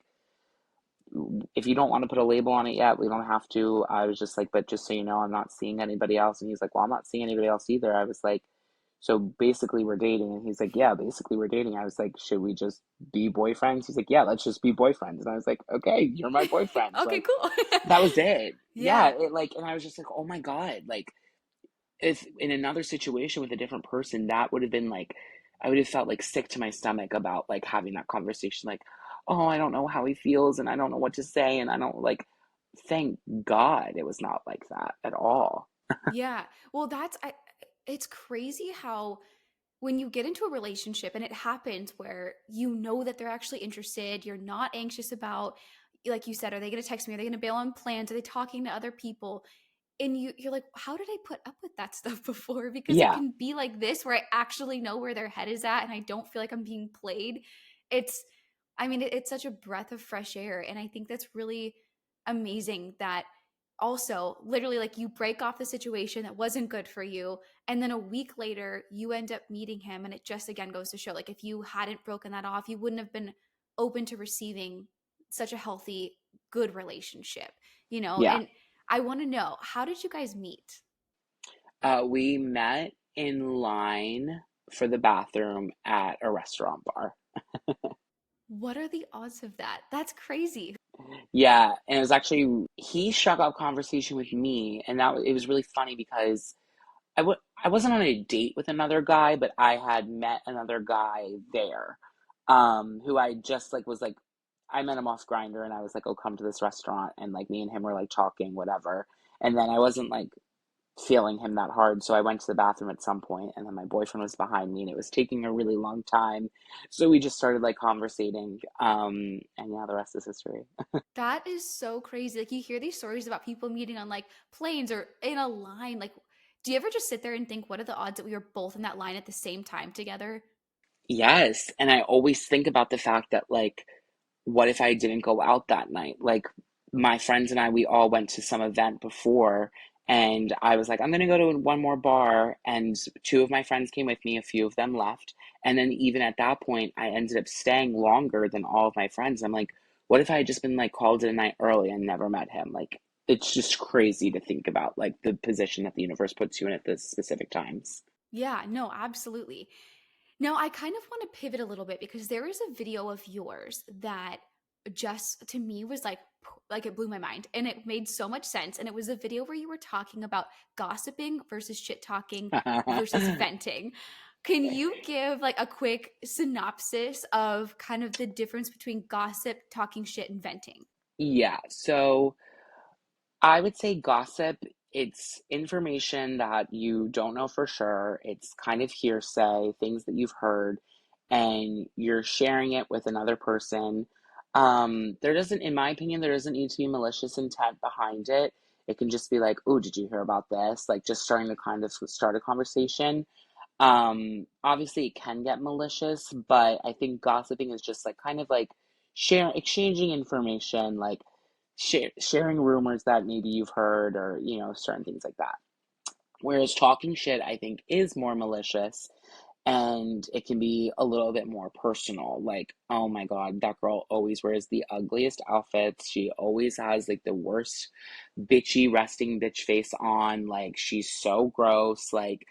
if you don't want to put a label on it yet, we don't have to. I was just like, but just so you know, I'm not seeing anybody else. And he's like, well, I'm not seeing anybody else either. I was like, so basically we're dating. And he's like, yeah, basically we're dating. I was like, should we just be boyfriends? He's like, yeah, let's just be boyfriends. And I was like, okay, you're my boyfriend. Okay, Like cool. that was it. Yeah, Yeah. it like, and I was just like, oh my God, like if in another situation with a different person, that would have been like, I would have felt like sick to my stomach about like having that conversation, like, oh, I don't know how he feels and I don't know what to say. And I don't like, thank God it was not like that at all. Yeah. Well, it's crazy how when you get into a relationship and it happens where you know that they're actually interested, you're not anxious about, like you said, are they going to text me? Are they going to bail on plans? Are they talking to other people? And you're like, how did I put up with that stuff before? Because it Yeah. can be like this where I actually know where their head is at and I don't feel like I'm being played. It's I mean, it's such a breath of fresh air. And I think that's really amazing that also literally like you break off the situation that wasn't good for you. And then a week later, you end up meeting him. And it just again goes to show like if you hadn't broken that off, you wouldn't have been open to receiving such a healthy, good relationship, you know? Yeah. And I want to know, how did you guys meet? We met in line for the bathroom at a restaurant bar. What are the odds of that? That's crazy. Yeah. And it was actually, he struck up conversation with me. And it was really funny because I wasn't on a date with another guy, but I had met another guy there, who I just like was like, I met him off Grinder, and I was like, oh, come to this restaurant, and like me and him were like talking, whatever. And then I wasn't like feeling him that hard, so I went to the bathroom at some point, and then my boyfriend was behind me, and it was taking a really long time, so we just started like conversating, and yeah, the rest is history. That is so crazy. Like you hear these stories about people meeting on like planes or in a line. Like, do you ever just sit there and think, what are the odds that we were both in that line at the same time together? Yes, and I always think about the fact that like what if I didn't go out that night? Like my friends and I, we all went to some event before, and I was like, I'm gonna go to one more bar, and two of my friends came with me, a few of them left, and then even at that point, I ended up staying longer than all of my friends. I'm like, what if I had just been like called it a night early and never met him? Like it's just crazy to think about like the position that the universe puts you in at the specific times. Yeah, no, absolutely. Now, I kind of want to pivot a little bit because there is a video of yours that just to me was like it blew my mind and it made so much sense. And it was a video where you were talking about gossiping versus shit talking versus venting. Can you give like a quick synopsis of kind of the difference between gossip, talking shit, and venting? Yeah, so I would say gossip, it's information that you don't know for sure. It's kind of hearsay, things that you've heard, and you're sharing it with another person. There doesn't, in my opinion, there doesn't need to be malicious intent behind it. It can just be like, oh, did you hear about this? Like just starting to kind of start a conversation. Obviously it can get malicious, but I think gossiping is just like kind of like exchanging information, like sharing rumors that maybe you've heard or, certain things like that. Whereas talking shit, I think, is more malicious and it can be a little bit more personal. Like, oh my God, that girl always wears the ugliest outfits. She always has like the worst bitchy resting bitch face on. Like, she's so gross. Like,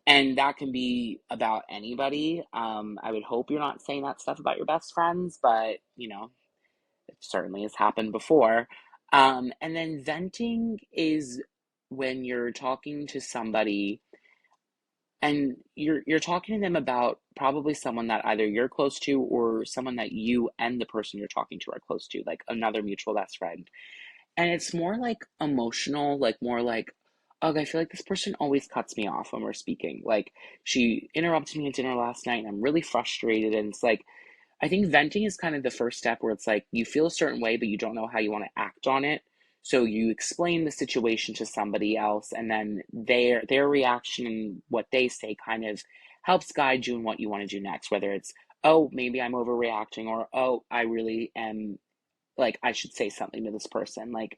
and that can be about anybody. I would hope you're not saying that stuff about your best friends, but it certainly has happened before. And then venting is when you're talking to somebody and you're talking to them about probably someone that either you're close to or someone that you and the person you're talking to are close to, like another mutual best friend. And it's more like emotional, like more like, oh, I feel like this person always cuts me off when we're speaking. Like she interrupted me at dinner last night and I'm really frustrated. And it's like, I think venting is kind of the first step where it's like you feel a certain way, but you don't know how you want to act on it. So you explain the situation to somebody else, and then their reaction and what they say kind of helps guide you in what you want to do next. Whether it's, oh, maybe I'm overreacting, or oh, I really am, like, I should say something to this person. Like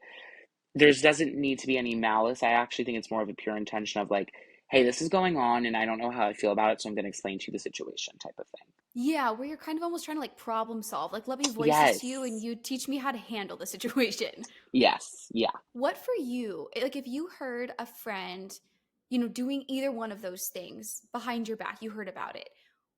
there's doesn't need to be any malice. I actually think it's more of a pure intention of like, hey, this is going on and I don't know how I feel about it, so I'm going to explain to you the situation type of thing. Yeah, where you're kind of almost trying to like problem solve. Like, let me voice this to you and Yes. you teach me how to handle the situation. Yes. Yeah. What for you, like if you heard a friend, doing either one of those things behind your back, you heard about it.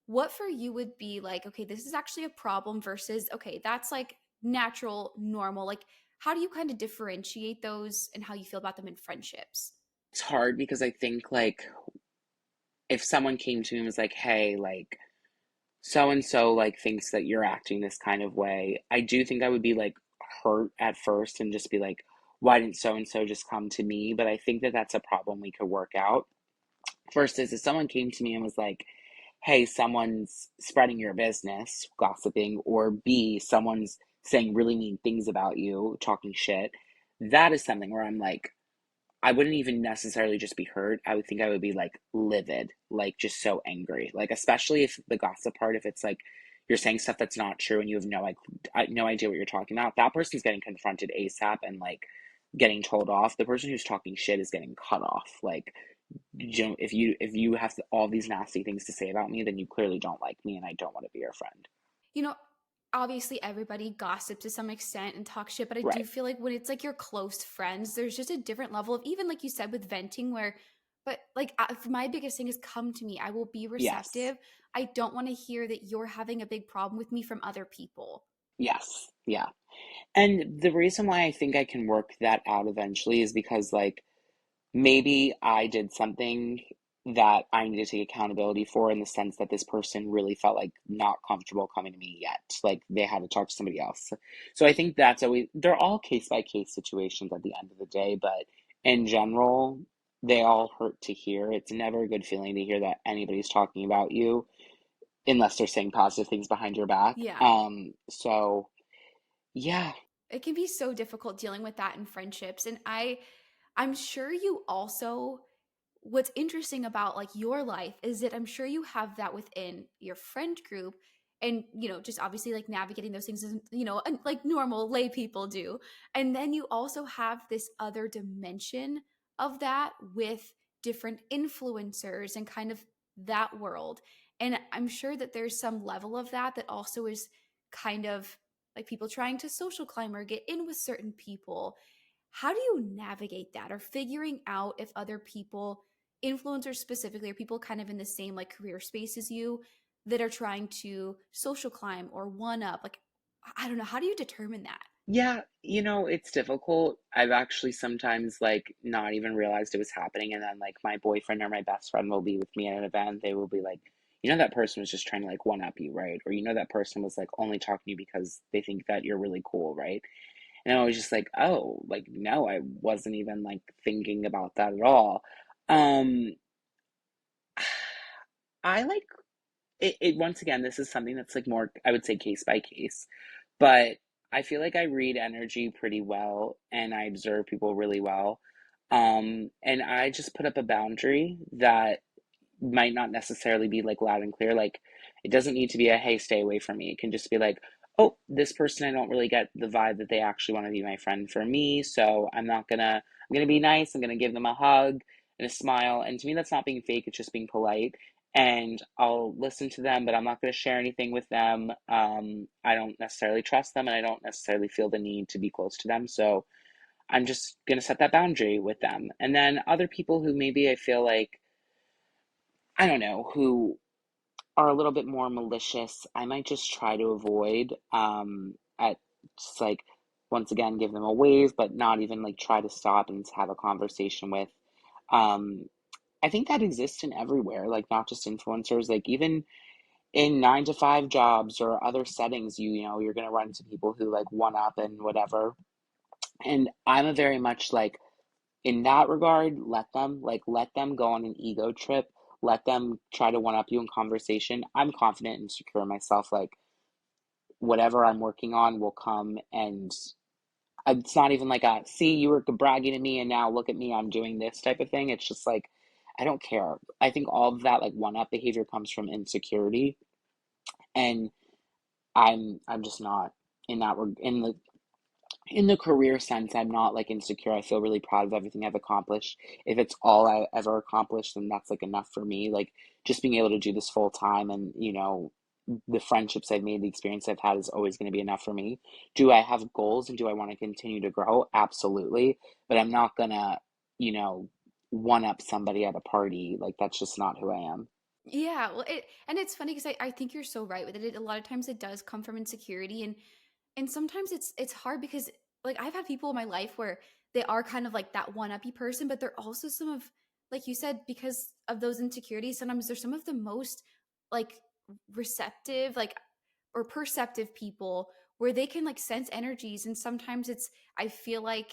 What for you would be like, okay, this is actually a problem versus, okay, that's like natural, normal. Like, how do you kind of differentiate those and how you feel about them in friendships? It's hard because I think like if someone came to me and was like, "Hey, like so and so like thinks that you're acting this kind of way," I do think I would be like hurt at first and just be like, "Why didn't so and so just come to me?" But I think that that's a problem we could work out. First is if someone came to me and was like, "Hey, someone's spreading your business, gossiping," or B, someone's saying really mean things about you, talking shit. That is something where I'm like, I wouldn't even necessarily just be hurt. I would think I would be like livid, like just so angry. Like especially if the gossip part, if it's like you're saying stuff that's not true and you have no idea what you're talking about, that person's getting confronted ASAP and like getting told off. The person who's talking shit is getting cut off. Like if you have all these nasty things to say about me, then you clearly don't like me and I don't want to be your friend. You know, obviously everybody gossips to some extent and talks shit, but I do Right. feel like when it's like your close friends, there's just a different level of even like you said with venting where but like my biggest thing is come to me. I will be Yes. receptive. I don't want to hear that you're having a big problem with me from other people. Yes. Yeah. And the reason why I think I can work that out eventually is because like maybe I did something that I need to take accountability for in the sense that this person really felt like not comfortable coming to me yet. Like they had to talk to somebody else. So I think that's always, they're all case by case situations at the end of the day, but in general, they all hurt to hear. It's never a good feeling to hear that anybody's talking about you unless they're saying positive things behind your back. Yeah. So yeah, It can be so difficult dealing with that in friendships and I'm sure you also what's interesting about like your life is that I'm sure you have that within your friend group and just obviously like navigating those things is like normal lay people do and then you also have this other dimension of that with different influencers and kind of that world and I'm sure that there's some level of that that also is kind of like people trying to social climb or get in with certain people. How do you navigate that or figuring out if other people, influencers specifically, are people kind of in the same like career space as you that are trying to social climb or one up? Like, I don't know. How do you determine that? yeah, it's difficult. I've actually sometimes like not even realized it was happening, and then like my boyfriend or my best friend will be with me at an event. They will be like, that person was just trying to like one up you, right? Or that person was like only talking to you because they think that you're really cool, right? And I was just like, oh, like no, I wasn't even like thinking about that at all. Um, I like it once again, this is something that's like more, I would say, case by case, but I feel like I read energy pretty well and I observe people really well. And I just put up a boundary that might not necessarily be like loud and clear. Like it doesn't need to be a hey, stay away from me. It can just be like, oh, this person I don't really get the vibe that they actually want to be my friend for me. So I'm gonna be nice. I'm gonna give them a hug and a smile. And to me that's not being fake, it's just being polite. And I'll listen to them, but I'm not gonna share anything with them. I don't necessarily trust them and I don't necessarily feel the need to be close to them. So I'm just gonna set that boundary with them. And then other people who maybe I feel like I don't know, who are a little bit more malicious, I might just try to avoid. At just like once again, give them a wave, but not even like try to stop and have a conversation with. Um, I think that exists in everywhere, like not just influencers, like even in 9 to 5 jobs or other settings, you know, you're gonna run into people who like one up and whatever. And I'm a very much like in that regard, let them go on an ego trip. Let them try to one up you in conversation. I'm confident and secure in myself. Like whatever I'm working on will come, and it's not even like a see you were bragging to me and now look at me I'm doing this type of thing. It's just like I don't care. I think all of that like one up behavior comes from insecurity, and I'm just not in that in the career sense, I'm not like insecure. I feel really proud of everything I've accomplished. If it's all I ever accomplished, then that's like enough for me. Like just being able to do this full time and, you know, the friendships I've made, the experience I've had is always going to be enough for me. Do I have goals and do I want to continue to grow? Absolutely. But I'm not gonna, you know, one up somebody at a party. Like that's just not who I am. Yeah, well, and it's funny because I think you're so right with it. A lot of times it does come from insecurity, and sometimes it's hard because like I've had people in my life where they are kind of like that one uppy person, but they're also some of, like you said, because of those insecurities, sometimes they're some of the most like receptive, like or perceptive people where they can like sense energies, and sometimes it's I feel like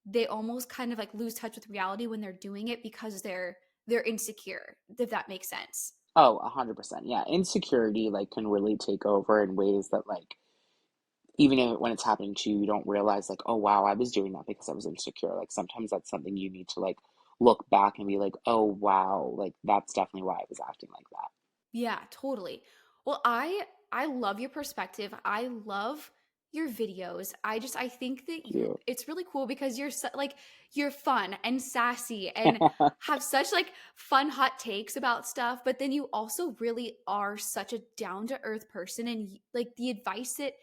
they almost kind of like lose touch with reality when they're doing it because they're insecure, if that makes sense. Oh, 100%. Yeah. Insecurity like can really take over in ways that like even if, when it's happening to you, you don't realize like, oh wow, I was doing that because I was insecure. Like sometimes that's something you need to like look back and be like, oh wow, like that's definitely why I was acting like that. Yeah, totally. Well, I love your perspective. I love your videos. I think that you Cute. it's really cool because like you're fun and sassy and have such like fun hot takes about stuff, but then you also really are such a down to earth person, and like the advice that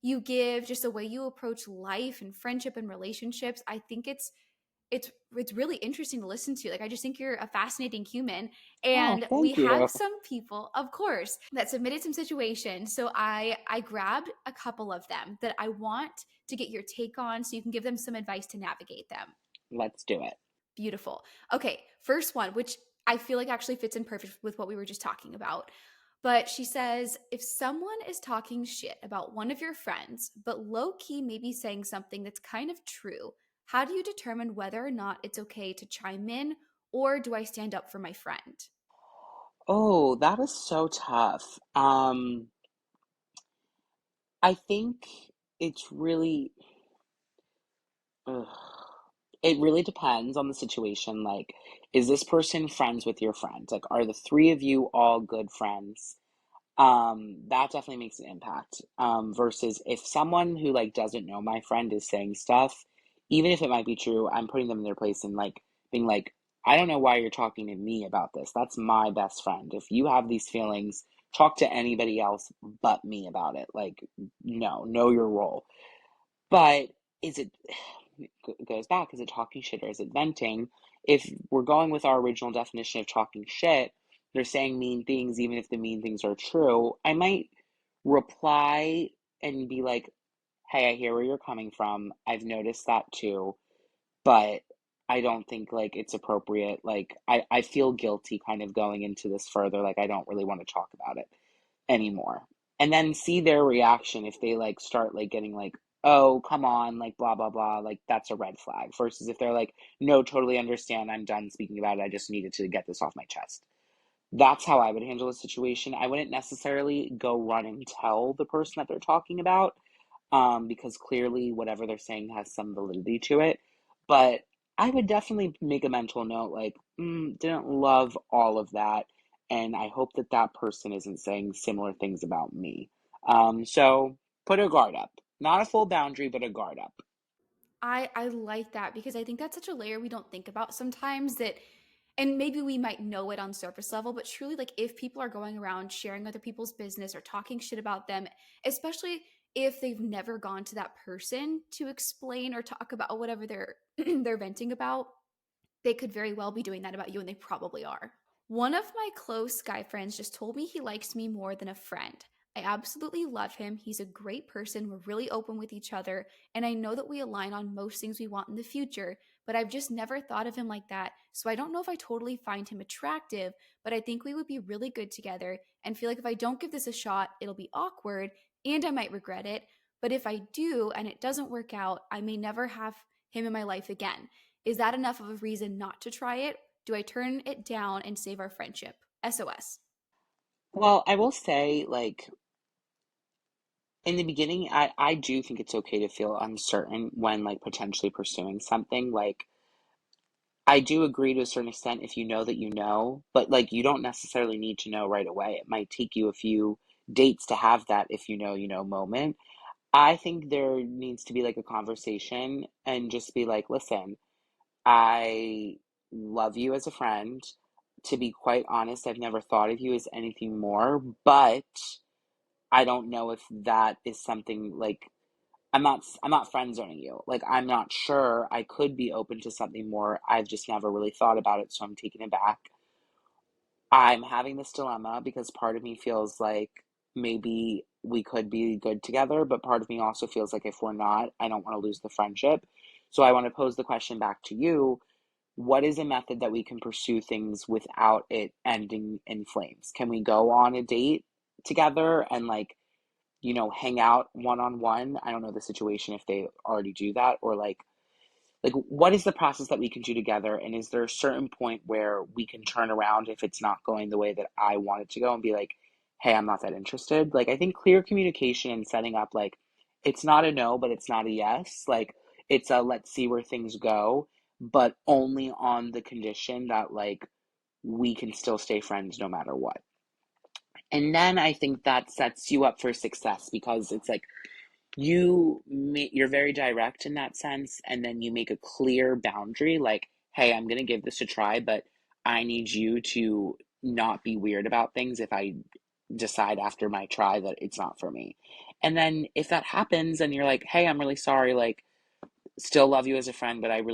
you give, just the way you approach life and friendship and relationships, I think it's really interesting to listen to. Like I just think you're a fascinating human. Oh, And we thank have you. some people, of course, that submitted some situations. So I grabbed a couple of them that I want to get your take on so you can give them some advice to navigate them. Let's do it. Beautiful. Okay, first one, which I feel like actually fits in perfect with what we were just talking about. But she says, if someone is talking shit about one of your friends, but low key maybe saying something that's kind of true, how do you determine whether or not it's okay to chime in, or do I stand up for my friend? Oh, that is so tough. I think it's really ugh, it really depends on the situation. Like, is this person friends with your friends? Like, are the three of you all good friends? That definitely makes an impact. Versus if someone who like doesn't know my friend is saying stuff, even if it might be true, I'm putting them in their place and like being like, I don't know why you're talking to me about this. That's my best friend. If you have these feelings, talk to anybody else but me about it. Like, no, know your role. But is it, it goes back, is it talking shit or is it venting? If we're going with our original definition of talking shit, they're saying mean things, even if the mean things are true, I might reply and be like, hey, I hear where you're coming from. I've noticed that too, but I don't think like it's appropriate. Like, I feel guilty kind of going into this further. Like, I don't really want to talk about it anymore. And then see their reaction if they like start like getting like, oh, come on, like blah blah blah, like that's a red flag. Versus if they're like, no, totally understand, I'm done speaking about it. I just needed to get this off my chest. That's how I would handle a situation. I wouldn't necessarily go run and tell the person that they're talking about, because clearly whatever they're saying has some validity to it. But I would definitely make a mental note, like, didn't love all of that. and I hope that that person isn't saying similar things about me. So put a guard up. Not a full boundary, but a guard up. I like that because I think that's such a layer we don't think about sometimes that, and maybe we might know it on surface level, but truly, like, if people are going around sharing other people's business or talking shit about them, especially if they've never gone to that person to explain or talk about whatever they're they're venting about, they could very well be doing that about you, and they probably are. One of my close guy friends just told me he likes me more than a friend. I absolutely love him. He's a great person. We're really open with each other. And I know that we align on most things we want in the future, but I've just never thought of him like that. So I don't know if I totally find him attractive, but I think we would be really good together and feel like if I don't give this a shot, it'll be awkward and I might regret it. But if I do and it doesn't work out, I may never have him in my life again. Is that enough of a reason not to try it? Do I turn it down and save our friendship? SOS. Well, I will say, like, in the beginning, I do think it's okay to feel uncertain when, like, potentially pursuing something. Like, I do agree to a certain extent if you know that you know, but like, you don't necessarily need to know right away. It might take you a few dates to have that if you know moment. I think there needs to be like a conversation and just be like, listen, I love you as a friend. To be quite honest, I've never thought of you as anything more, but I don't know if that is something like I'm not friend zoning you. Like, I'm not sure. I could be open to something more. I've just never really thought about it, so I'm taking it back. I'm having this dilemma because part of me feels like maybe we could be good together, but part of me also feels like if we're not, I don't want to lose the friendship. So I want to pose the question back to you. What is a method that we can pursue things without it ending in flames? Can we go on a date together and like, hang out one on one? I don't know the situation if they already do that, or like what is the process that we can do together, and is there a certain point where we can turn around if it's not going the way that I want it to go and be like, hey, I'm not that interested. Like, I think clear communication and setting up, like, it's not a no, but it's not a yes. Like, it's a let's see where things go, but only on the condition that like we can still stay friends no matter what. And then I think that sets you up for success because it's like you're very direct in that sense, and then you make a clear boundary like, hey, I'm going to give this a try, but I need you to not be weird about things if I decide after my try that it's not for me. And then if that happens and you're like, hey, I'm really sorry, like, still love you as a friend, but I'm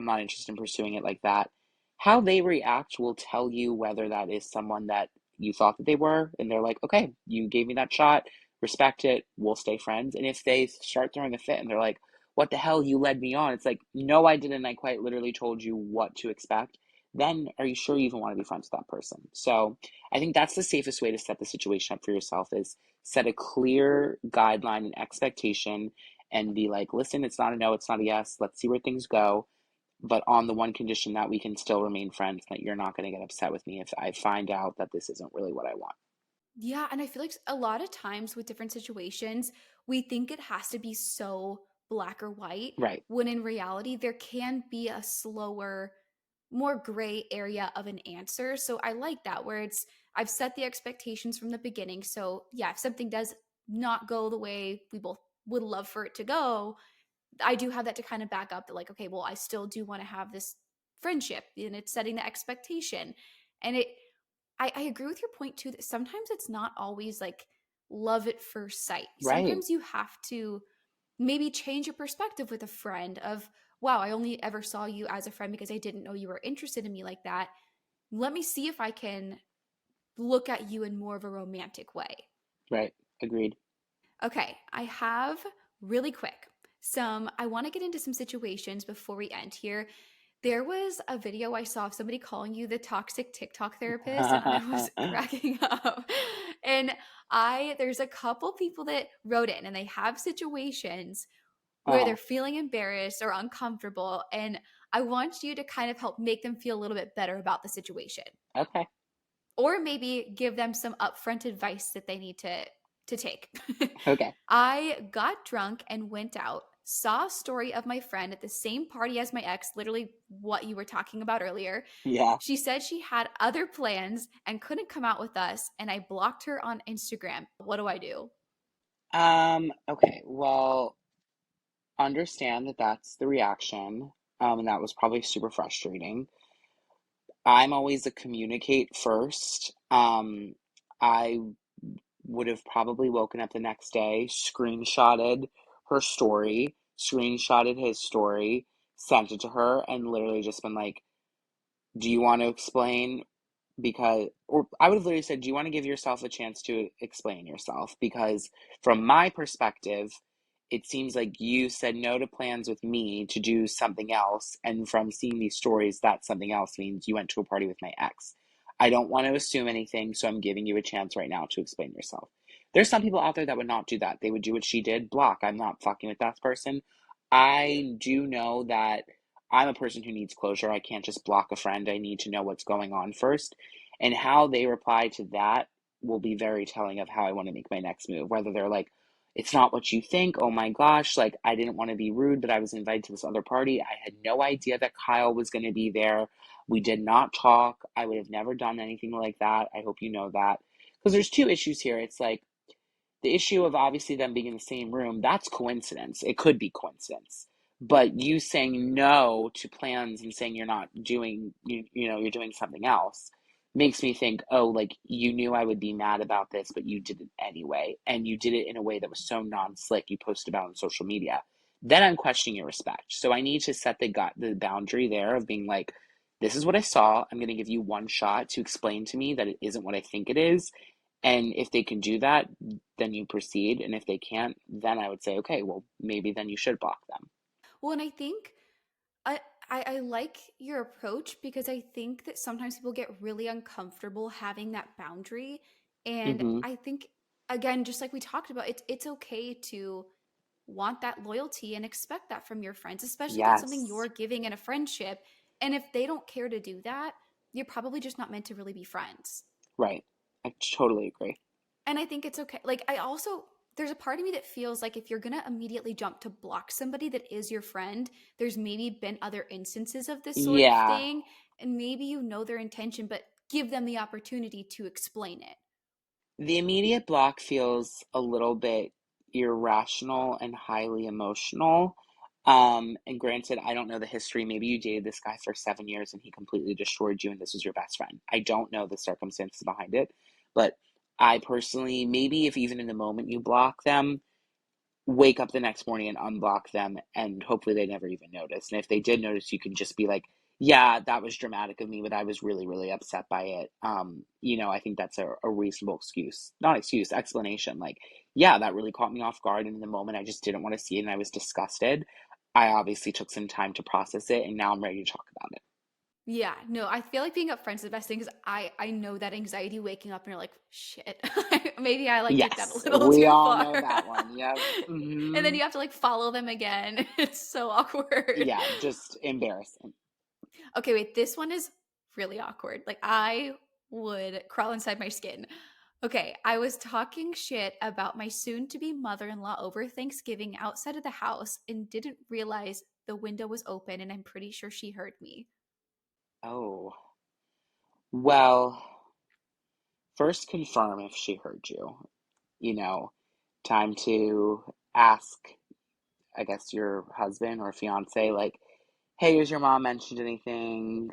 not interested in pursuing it like that. How they react will tell you whether that is someone that you thought that they were, and they're like, okay, you gave me that shot, respect it, we'll stay friends. And if they start throwing a fit and they're like, what the hell, you led me on, it's like, no, I didn't. I quite literally told you what to expect. Then are you sure you even want to be friends with that person? So I think that's the safest way to set the situation up for yourself is set a clear guideline and expectation and be like, listen, it's not a no, it's not a yes. Let's see where things go. But on the one condition that we can still remain friends, that you're not going to get upset with me if I find out that this isn't really what I want. Yeah, and I feel like a lot of times with different situations, we think it has to be so black or white, Right, when in reality, there can be a slower, more gray area of an answer. So I like that where I've set the expectations from the beginning. So yeah, if something does not go the way we both would love for it to go, I do have that to kind of back up that, like, okay, well, I still do want to have this friendship, and it's setting the expectation. And I agree with your point too that sometimes it's not always like love at first sight. right, Sometimes you have to maybe change your perspective with a friend of, wow, I only ever saw you as a friend because I didn't know you were interested in me like that. Let me see if I can look at you in more of a romantic way. right. Agreed. Okay, I have really quick I want to get into some situations before we end here. There was a video I saw of somebody calling you the toxic TikTok therapist, and I was cracking up. And there's a couple people that wrote in, and they have situations where Uh-huh. they're feeling embarrassed or uncomfortable. And I want you to kind of help make them feel a little bit better about the situation, Okay. or maybe give them some upfront advice that they need to take. Okay. I got drunk and went out. saw a story of my friend at the same party as my ex, literally what you were talking about earlier. Yeah. She said she had other plans and couldn't come out with us, and I blocked her on Instagram. What do I do? Okay. Well, understand that that's the reaction. And that was probably super frustrating. I'm always a communicate first. I would have probably woken up the next day, screenshotted her story, screenshotted his story, sent it to her, and literally just been like, do you want to explain? Because, or I would have literally said, do you want to give yourself a chance to explain yourself? Because from my perspective, it seems like you said no to plans with me to do something else. And from seeing these stories, that something else means you went to a party with my ex. I don't want to assume anything, so I'm giving you a chance right now to explain yourself. There's some people out there that would not do that. They would do what she did, block. I'm not fucking with that person. I do know that I'm a person who needs closure. I can't just block a friend. I need to know what's going on first. And how they reply to that will be very telling of how I want to make my next move. Whether they're like, it's not what you think. Oh my gosh, like I didn't want to be rude, but I was invited to this other party. I had no idea that Kyle was going to be there. We did not talk. I would have never done anything like that. I hope you know that. Because there's two issues here. It's like the issue of obviously them being in the same room, that's coincidence. It could be coincidence. But you saying no to plans and saying you're not doing, you're doing something else makes me think, oh, like you knew I would be mad about this, but you did it anyway. And you did it in a way that was so non-slick. You posted about on social media. Then I'm questioning your respect. So I need to set the boundary there of being like, this is what I saw. I'm going to give you one shot to explain to me that it isn't what I think it is. And if they can do that, then you proceed. And if they can't, then I would say, okay, well, maybe then you should block them. Well, and I think I, I like your approach because I think that sometimes people get really uncomfortable having that boundary. And Mm-hmm. I think, again, just like we talked about, it's okay to want that loyalty and expect that from your friends, especially if that's something Yes. you're giving in a friendship. And if they don't care to do that, you're probably just not meant to really be friends. Right. I totally agree. And I think it's okay. Like, I also, there's a part of me that feels like if you're going to immediately jump to block somebody that is your friend, there's maybe been other instances of this sort of Yeah. thing. And maybe you know their intention, but give them the opportunity to explain it. The immediate block feels a little bit irrational and highly emotional. And granted, I don't know the history. Maybe you dated this guy for 7 years and he completely destroyed you and this was your best friend. I don't know the circumstances behind it, but I personally, maybe if even in the moment you block them, wake up the next morning and unblock them and hopefully they never even notice. And if they did notice, you can just be like, yeah, that was dramatic of me, but I was really, really upset by it. I think that's a reasonable excuse. Not excuse, explanation. Like, yeah, that really caught me off guard and in the moment I just didn't want to see it and I was disgusted. I obviously took some time to process it and now I'm ready to talk about it. Yeah, no, I feel like being upfront's the best thing because I know that anxiety waking up and you're like, shit, maybe I like took that a Yes, little we too all far. know that one. Yep. And then Hmm. you have to like follow them again. It's so awkward. Yeah, just embarrassing. Okay, wait, this one is really awkward. Like I would crawl inside my skin. Okay, I was talking shit about my soon to be mother in law over Thanksgiving outside of the house and didn't realize the window was open, and I'm pretty sure she heard me. Oh, well, first confirm if she heard you. You know, time to ask, I guess, your husband or fiance, like, hey, has your mom mentioned anything?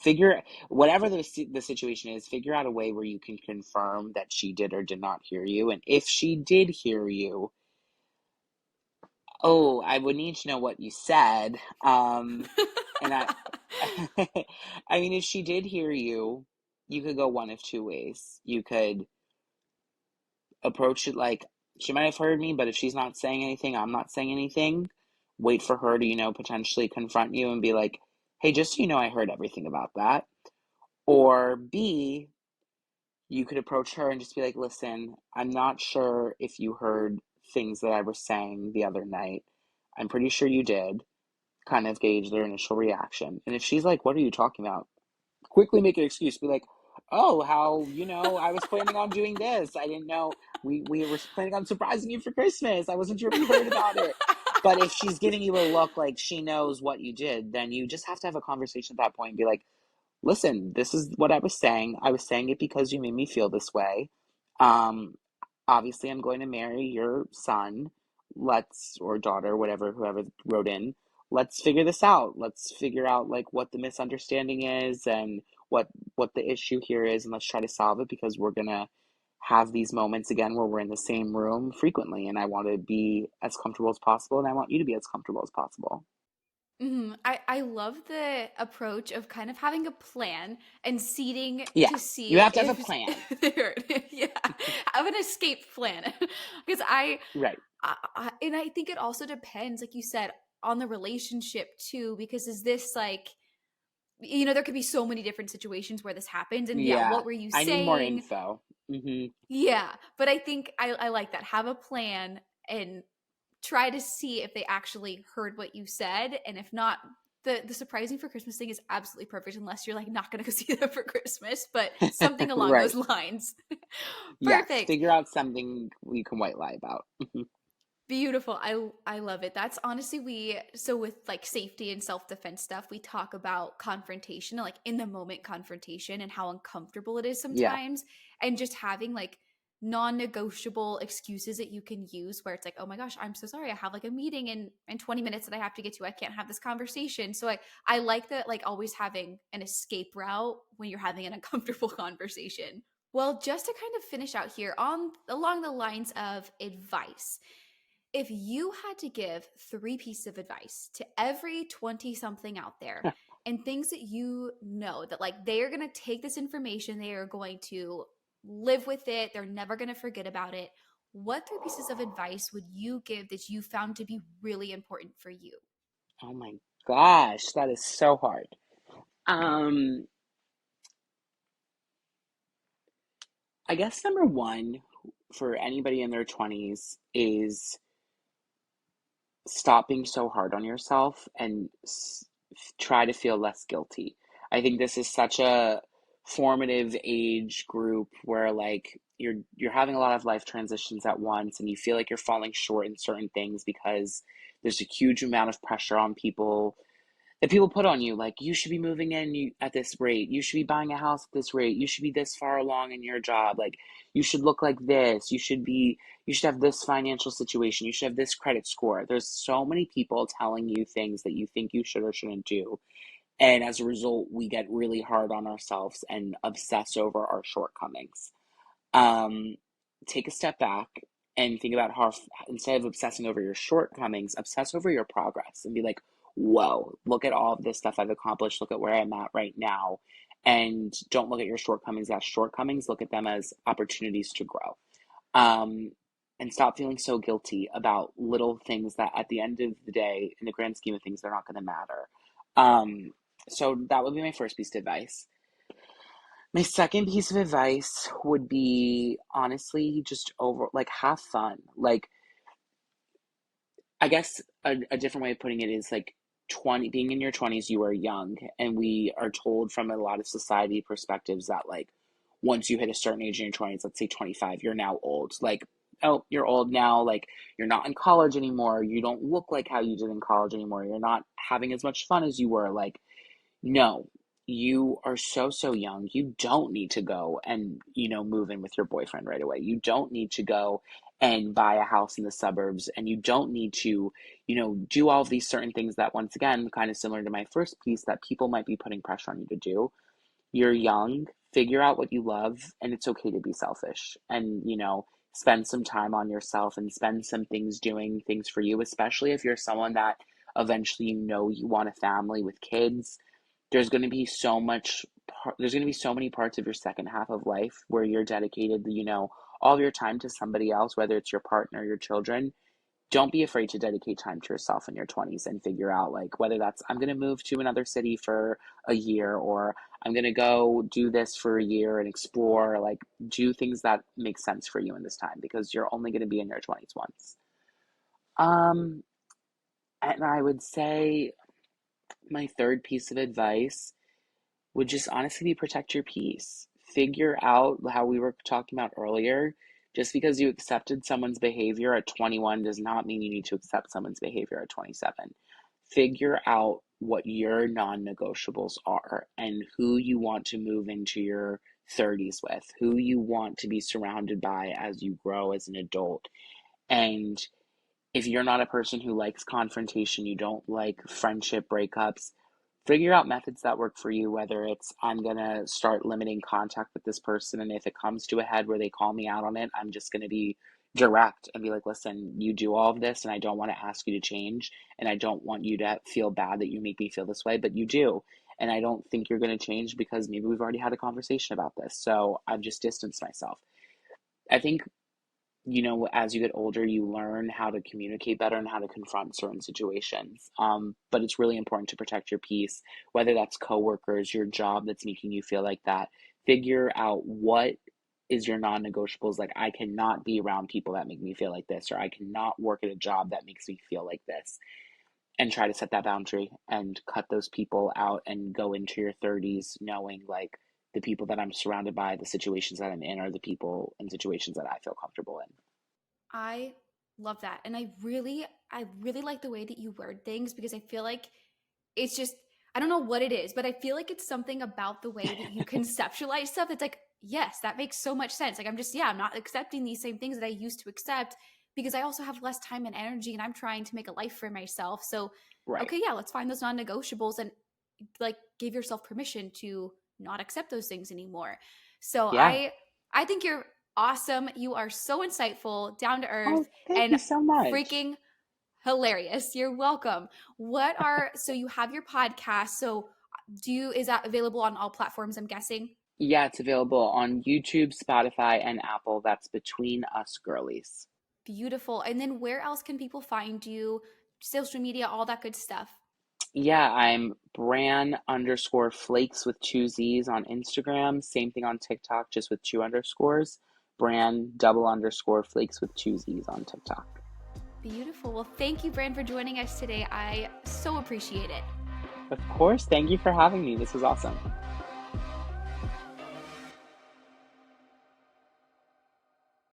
Figure whatever the situation is, figure out a way where you can confirm that she did or did not hear you. And if she did hear you, oh, I would need to know what you said. And I mean, if she did hear you, you could go one of two ways. You could approach it like she might have heard me, but if she's not saying anything, I'm not saying anything. Wait for her to, potentially confront you and be like, hey, just so you know, I heard everything about that. Or B, you could approach her and just be like, listen, I'm not sure if you heard things that I was saying the other night. I'm pretty sure you did. Kind of gauge their initial reaction. And if she's like, what are you talking about? Quickly make an excuse. Be like, oh, how, I was planning on doing this. I didn't know we were planning on surprising you for Christmas. I wasn't sure if you heard about it. But if she's giving you a look like she knows what you did, then you just have to have a conversation at that point and be like, listen, this is what I was saying. I was saying it because you made me feel this way. Um, Obviously, I'm going to marry your son. Or daughter, whatever, whoever wrote in. Let's figure this out. Let's figure out like what the misunderstanding is and what the issue here is, and let's try to solve it because we're gonna have these moments again where we're in the same room frequently, and I want to be as comfortable as possible, and I want you to be as comfortable as possible. I love the approach of kind of having a plan and seeding Yeah, to you see have to have a if, plan. if they're yeah, have an escape plan because Right. and I think it also depends, like you said, on the relationship too. Because is this like, there could be so many different situations where this happens, and yeah, Yeah, what were you I need more saying? info. Yeah, but I think I like that. Have a plan and try to see if they actually heard what you said, and if not, the surprising for Christmas thing is absolutely perfect unless you're like not going to go see them for Christmas, but something along those Right. lines. Yes, Perfect. figure out something you can white lie about. Beautiful. I love it. That's honestly, we so with like safety and self-defense stuff, we talk about confrontation, like in the moment confrontation and how uncomfortable it is Yeah. sometimes, and just having like non-negotiable excuses that you can use where it's like, "Oh my gosh, I'm so sorry. I have like a meeting in 20 minutes that I have to get to. I can't have this conversation." So I like that, like always having an escape route when you're having an uncomfortable conversation. Well, just to kind of finish out here on along the lines of advice, if you had to give three pieces of advice to every 20 something out there, and things that that like they are going to take this information, they are going to live with it, they're never going to forget about it, what three pieces of advice would you give that you found to be really important for you? Oh my gosh, that is so hard. Um, I guess number one for anybody in their 20s is stop being so hard on yourself and try to feel less guilty. I think this is such a formative age group where like you're having a lot of life transitions at once and you feel like you're falling short in certain things because there's a huge amount of pressure on people that people put on you, like you should be moving in at this rate, you should be buying a house at this rate, you should be this far along in your job, like you should look like this, you should have this financial situation, you should have this credit score. There's so many people telling you things that you think you should or shouldn't do, and as a result we get really hard on ourselves and obsess over our shortcomings. um, Take a step back and think about how, instead of obsessing over your shortcomings, obsess over your progress and be like, whoa, look at all of this stuff I've accomplished. Look at where I'm at right now. And don't look at your shortcomings as shortcomings. Look at them as opportunities to grow. Um, and stop feeling so guilty about little things that at the end of the day, in the grand scheme of things, they're not going to matter. Um, so that would be my first piece of advice. My second piece of advice would be honestly just over like have fun. Like I guess a different way of putting it is like 20 being in your 20s you are young, and we are told from a lot of society perspectives that like once you hit a certain age in your 20s, let's say 25, you're now old. Like, oh, you're old now, like you're not in college anymore, you don't look like how you did in college anymore, you're not having as much fun as you were. Like, no, you are so, so young. You don't need to go and, move in with your boyfriend right away. You don't need to go and buy a house in the suburbs. And you don't need to, do all of these certain things that, once again, kind of similar to my first piece, that people might be putting pressure on you to do. You're young, figure out what you love, and it's okay to be selfish. And, spend some time on yourself and spend some things doing things for you, especially if you're someone that eventually you want a family with kids. There's going to be so many parts of your second half of life where you're dedicated, all of your time to somebody else, whether it's your partner, your children. Don't be afraid to dedicate time to yourself in your 20s and figure out like whether that's I'm going to move to another city for a year, or I'm going to go do this for a year and explore, like do things that make sense for you in this time because you're only going to be in your 20s once. Um and I would say my third piece of advice would just honestly be protect your peace. figure out how we were talking about earlier. Just because you accepted someone's behavior at 21 does not mean you need to accept someone's behavior at 27. Figure out what your non negotiables are and who you want to move into your 30s with, who you want to be surrounded by as you grow as an adult. And if you're not a person who likes confrontation, you don't like friendship breakups, figure out methods that work for you, whether it's I'm going to start limiting contact with this person. And if it comes to a head where they call me out on it, I'm just going to be direct and be like, listen, you do all of this and I don't want to ask you to change. And I don't want you to feel bad that you make me feel this way, but you do. And I don't think you're going to change because maybe we've already had a conversation about this. So I've just distanced myself. I think as you get older, you learn how to communicate better and how to confront certain situations. But it's really important to protect your peace, whether that's coworkers, your job that's making you feel like that. Figure out what is your non-negotiables. Like, I cannot be around people that make me feel like this, or I cannot work at a job that makes me feel like this. And try to set that boundary and cut those people out and go into your 30s knowing like the people that I'm surrounded by, the situations that I'm in, are the people and situations that I feel comfortable in. I love that. And I really like the way that you word things because I feel like it's just, I don't know what it is, but I feel like it's something about the way that you conceptualize stuff. It's like, yes, that makes so much sense. Like, I'm just, yeah, I'm not accepting these same things that I used to accept because I also have less time and energy and I'm trying to make a life for myself. So, Right. okay, yeah, let's find those non negotiables and like give yourself permission to not accept those things anymore. So Yeah. I think you're awesome. You are so insightful, down to earth, Oh, thank and you so much. freaking hilarious. You're welcome. So you have your podcast. So is that available on all platforms, I'm guessing? Yeah, it's available on YouTube, Spotify, and Apple. That's Between Us Girlies. Beautiful. And then where else can people find you? Social media, all that good stuff. Yeah, I'm Bran underscore flakes with two Z's on Instagram. Same thing on TikTok, just with two underscores. Bran double underscore flakes with two Z's on TikTok. Beautiful. Well, thank you, Bran, for joining us today. I so appreciate it. Of course, thank you for having me. This was awesome.